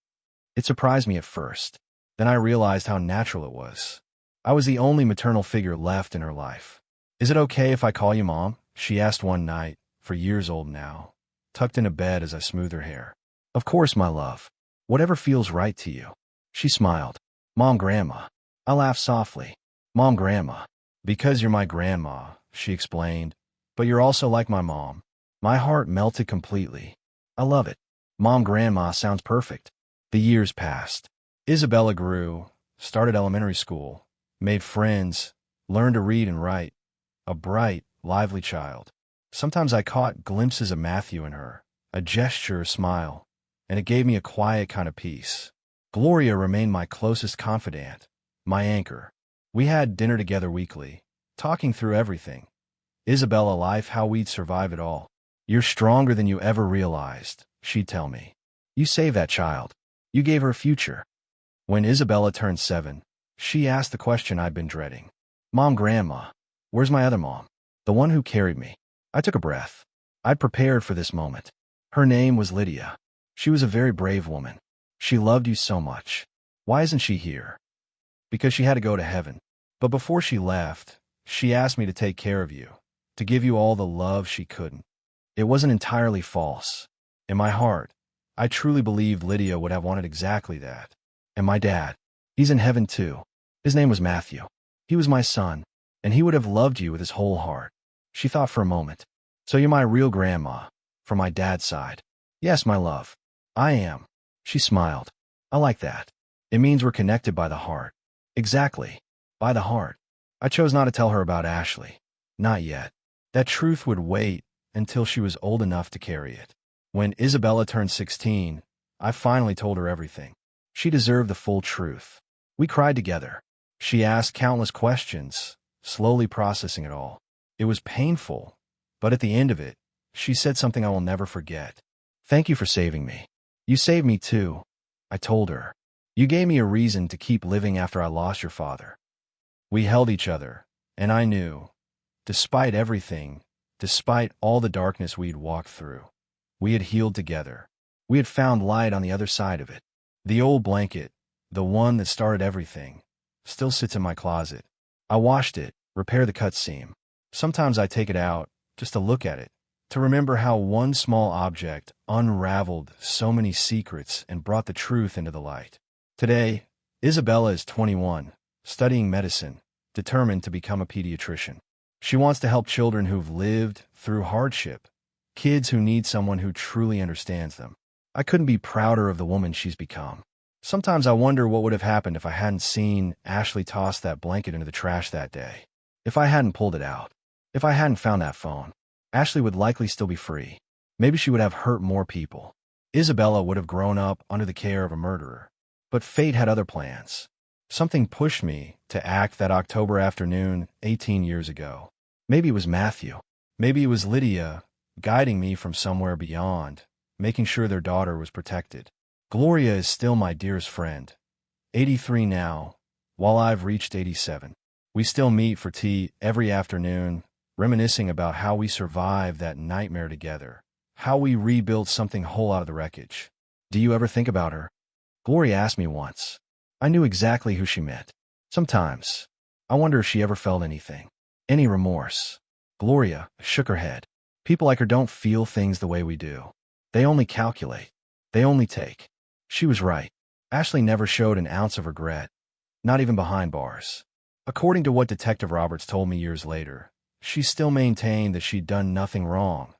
It surprised me at first. Then I realized how natural it was. I was the only maternal figure left in her life. Is it okay if I call you Mom? She asked one night, for years old now, tucked into bed as I smoothed her hair. Of course, my love. Whatever feels right to you. She smiled. Mom, Grandma. I laughed softly. Mom, Grandma. Because you're my grandma, she explained. But you're also like my mom. My heart melted completely. I love it. Mom, Grandma sounds perfect. The years passed. Isabella grew, started elementary school, made friends, learned to read and write. A bright, lively child. Sometimes I caught glimpses of Matthew in her, a gesture, a smile, and it gave me a quiet kind of peace. Gloria remained my closest confidant, my anchor. We had dinner together weekly, talking through everything. Isabella life, how we'd survive it all. You're stronger than you ever realized, she'd tell me. You saved that child. You gave her a future. When Isabella turned 7, she asked the question I'd been dreading. Mom, Grandma, where's my other mom? The one who carried me. I took a breath. I'd prepared for this moment. Her name was Lydia. She was a very brave woman. She loved you so much. Why isn't she here? Because she had to go to heaven. But before she left, she asked me to take care of you, to give you all the love she couldn't. It wasn't entirely false. In my heart, I truly believed Lydia would have wanted exactly that. And my dad, he's in heaven too. His name was Matthew. He was my son, and he would have loved you with his whole heart. She thought for a moment. So you're my real grandma, from my dad's side. Yes, my love. I am. She smiled. I like that. It means we're connected by the heart. Exactly. By the heart. I chose not to tell her about Ashley. Not yet. That truth would wait until she was old enough to carry it. When Isabella turned 16, I finally told her everything. She deserved the full truth. We cried together. She asked countless questions, slowly processing it all. It was painful, But at the end of it, she said something I will never forget. "Thank you for saving me. You saved me too," I told her. "You gave me a reason to keep living after I lost your father." We held each other, and I knew, despite everything, despite all the darkness we'd walked through, we had healed together. We had found light on the other side of it. The old blanket, the one that started everything, still sits in my closet. I washed it, repaired the cut seam. Sometimes I take it out, just to look at it, to remember how one small object unraveled so many secrets and brought the truth into the light. Today, Isabella is 21, studying medicine, determined to become a pediatrician. She wants to help children who've lived through hardship, kids who need someone who truly understands them. I couldn't be prouder of the woman she's become. Sometimes I wonder what would have happened if I hadn't seen Ashley toss that blanket into the trash that day. If I hadn't pulled it out. If I hadn't found that phone. Ashley would likely still be free. Maybe she would have hurt more people. Isabella would have grown up under the care of a murderer. But fate had other plans. Something pushed me to act that October afternoon 18 years ago. Maybe it was Matthew. Maybe it was Lydia guiding me from somewhere beyond, making sure their daughter was protected. Gloria is still my dearest friend. 83 now, while I've reached 87. We still meet for tea every afternoon, reminiscing about how we survived that nightmare together, how we rebuilt something whole out of the wreckage. "Do you ever think about her?" Gloria asked me once. I knew exactly who she meant. Sometimes, I wonder if she ever felt anything. Any remorse. Gloria shook her head. People like her don't feel things the way we do. They only calculate. They only take. She was right. Ashley never showed an ounce of regret, not even behind bars. According to what Detective Roberts told me years later, she still maintained that she'd done nothing wrong,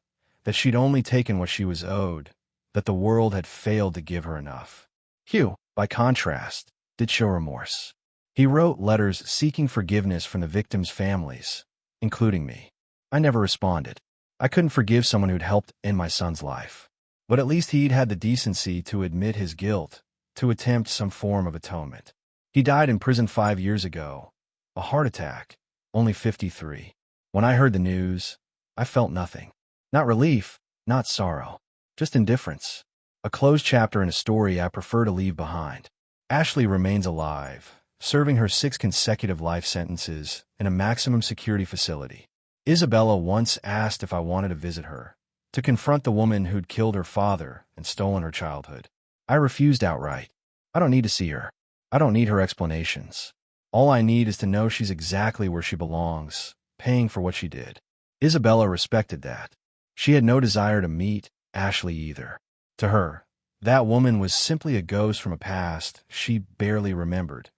that she'd only taken what she was owed, that the world had failed to give her enough. Hugh, by contrast, did show remorse. He wrote letters seeking forgiveness from the victims' families, including me. I never responded. I couldn't forgive someone who'd helped end my son's life. But at least he'd had the decency to admit his guilt, to attempt some form of atonement. He died in prison 5 years ago. A heart attack, only 53. When I heard the news, I felt nothing. Not relief, not sorrow, just indifference. A closed chapter in a story I prefer to leave behind. Ashley remains alive, serving her 6 consecutive life sentences in a maximum security facility. Isabella once asked if I wanted to visit her, to confront the woman who'd killed her father and stolen her childhood. I refused outright. I don't need to see her. I don't need her explanations. All I need is to know she's exactly where she belongs, paying for what she did. Isabella respected that. She had no desire to meet Ashley either. To her, that woman was simply a ghost from a past she barely remembered,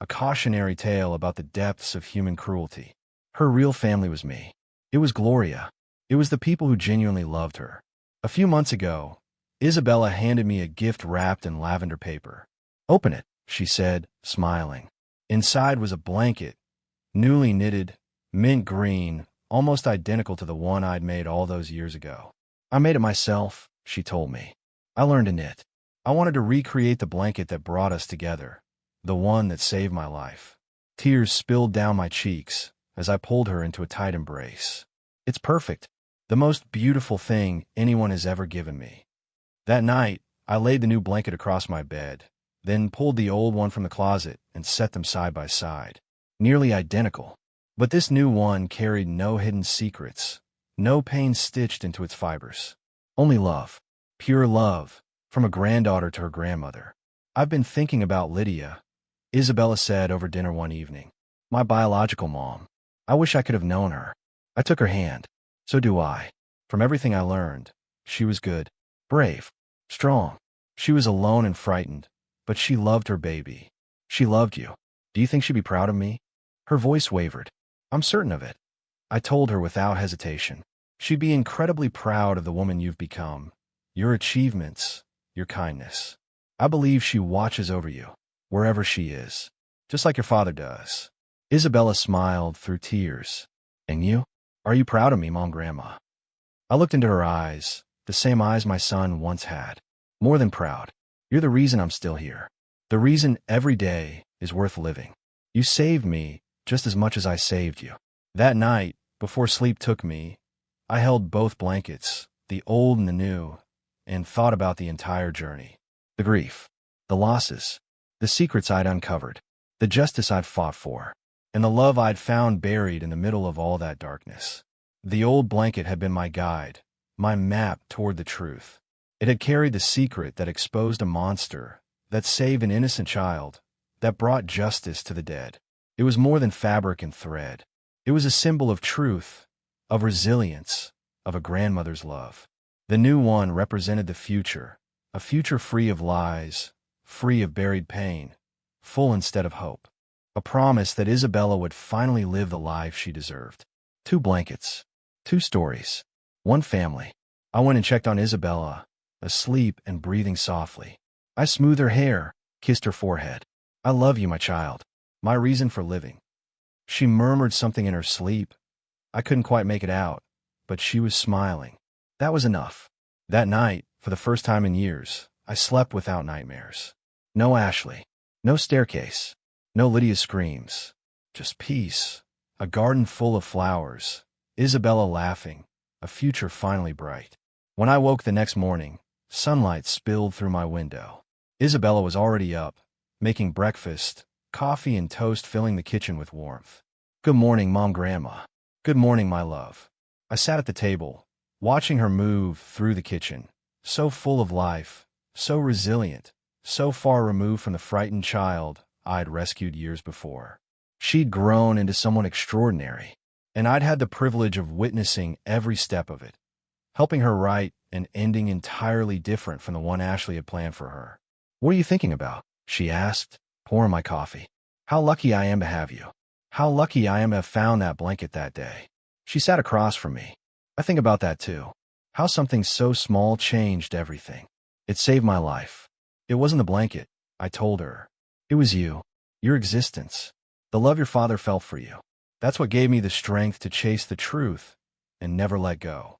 a cautionary tale about the depths of human cruelty. Her real family was me. It was Gloria. It was the people who genuinely loved her. A few months ago, Isabella handed me a gift wrapped in lavender paper. "Open it," she said, smiling. Inside was a blanket, newly knitted, mint green, almost identical to the one I'd made all those years ago. "I made it myself," she told me. "I learned to knit. I wanted to recreate the blanket that brought us together, the one that saved my life." Tears spilled down my cheeks as I pulled her into a tight embrace. "It's perfect. The most beautiful thing anyone has ever given me." That night, I laid the new blanket across my bed, then pulled the old one from the closet and set them side by side. Nearly identical. But this new one carried no hidden secrets, no pain stitched into its fibers. Only love. Pure love, from a granddaughter to her grandmother. "I've been thinking about Lydia," Isabella said over dinner one evening. "My biological mom. I wish I could have known her." I took her hand. "So do I. From everything I learned, she was good, brave, strong. She was alone and frightened, but she loved her baby. She loved you. Do you think she'd be proud of me?" Her voice wavered. "I'm certain of it." I told her without hesitation. "She'd be incredibly proud of the woman you've become, your achievements, your kindness. I believe she watches over you, wherever she is, just like your father does." Isabella smiled through tears. "And you? Are you proud of me, Mom, Grandma?" I looked into her eyes, the same eyes my son once had. "More than proud. You're the reason I'm still here. The reason every day is worth living. You saved me just as much as I saved you." That night, before sleep took me, I held both blankets, the old and the new, and thought about the entire journey. The grief, the losses, the secrets I'd uncovered, the justice I'd fought for, and the love I'd found buried in the middle of all that darkness. The old blanket had been my guide, my map toward the truth. It had carried the secret that exposed a monster, that saved an innocent child, that brought justice to the dead. It was more than fabric and thread. It was a symbol of truth, of resilience, of a grandmother's love. The new one represented the future, a future free of lies, free of buried pain, full instead of hope. A promise that Isabella would finally live the life she deserved. 2 blankets, 2 stories, 1 family. I went and checked on Isabella, asleep and breathing softly. I smoothed her hair, kissed her forehead. "I love you, my child, my reason for living." She murmured something in her sleep. I couldn't quite make it out, but she was smiling. That was enough. That night, for the first time in years, I slept without nightmares. No Ashley, no staircase, no Lydia's screams. Just peace, a garden full of flowers, Isabella laughing, a future finally bright. When I woke the next morning, sunlight spilled through my window. Isabella was already up, making breakfast, coffee and toast filling the kitchen with warmth. "Good morning, Mom, Grandma." "Good morning, my love." I sat at the table, watching her move through the kitchen, so full of life, so resilient, so far removed from the frightened child I'd rescued years before. She'd grown into someone extraordinary, and I'd had the privilege of witnessing every step of it, helping her write an ending entirely different from the one Ashley had planned for her. "What are you thinking about?" she asked, pouring my coffee. "How lucky I am to have you. How lucky I am to have found that blanket that day." She sat across from me. "I think about that too. How something so small changed everything. It saved my life. It wasn't the blanket," I told her. "It was you, your existence, the love your father felt for you. That's what gave me the strength to chase the truth and never let go."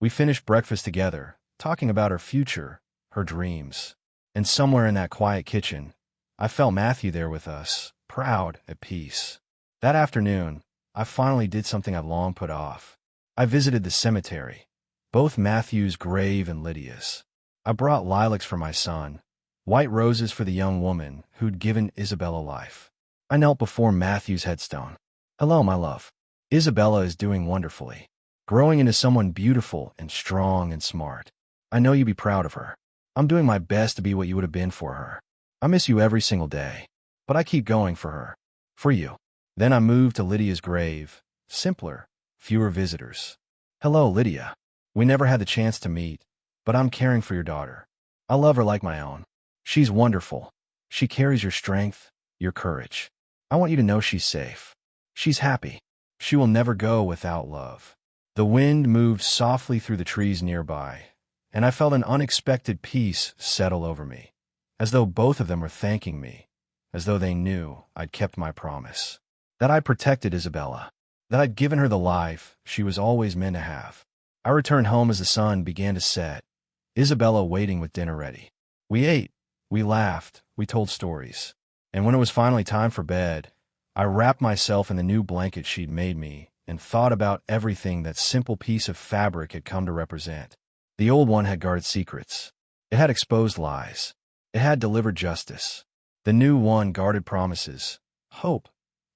We finished breakfast together, talking about her future, her dreams. And somewhere in that quiet kitchen, I felt Matthew there with us, proud, at peace. That afternoon, I finally did something I've long put off. I visited the cemetery, both Matthew's grave and Lydia's. I brought lilacs for my son, white roses for the young woman who'd given Isabella life. I knelt before Matthew's headstone. "Hello, my love. Isabella is doing wonderfully, growing into someone beautiful and strong and smart. I know you'd be proud of her. I'm doing my best to be what you would have been for her. I miss you every single day, but I keep going for her, for you." Then I moved to Lydia's grave, simpler, fewer visitors. "Hello, Lydia. We never had the chance to meet, but I'm caring for your daughter. I love her like my own. She's wonderful. She carries your strength, your courage. I want you to know she's safe. She's happy. She will never go without love." The wind moved softly through the trees nearby, and I felt an unexpected peace settle over me, as though both of them were thanking me, as though they knew I'd kept my promise, that I'd protected Isabella, that I'd given her the life she was always meant to have. I returned home as the sun began to set, Isabella waiting with dinner ready. We ate, we laughed, we told stories, and when it was finally time for bed, I wrapped myself in the new blanket she'd made me and thought about everything that simple piece of fabric had come to represent. The old one had guarded secrets. It had exposed lies. It had delivered justice. The new one guarded promises, hope,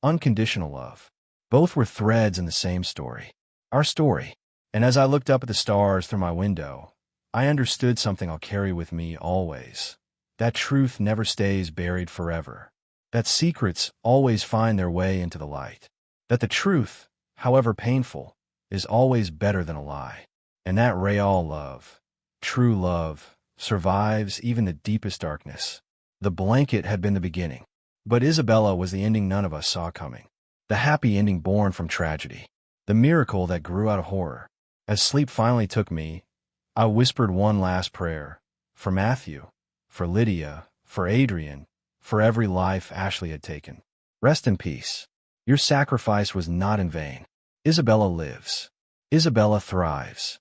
unconditional love. Both were threads in the same story, our story. And as I looked up at the stars through my window, I understood something I'll carry with me always. That truth never stays buried forever. That secrets always find their way into the light. That the truth, however painful, is always better than a lie. And that real love, true love, survives even the deepest darkness. The blanket had been the beginning, but Isabella was the ending none of us saw coming. The happy ending born from tragedy. The miracle that grew out of horror. As sleep finally took me, I whispered one last prayer. For Matthew, for Lydia, for Adrian, for every life Ashley had taken. Rest in peace. Your sacrifice was not in vain. Isabella lives. Isabella thrives.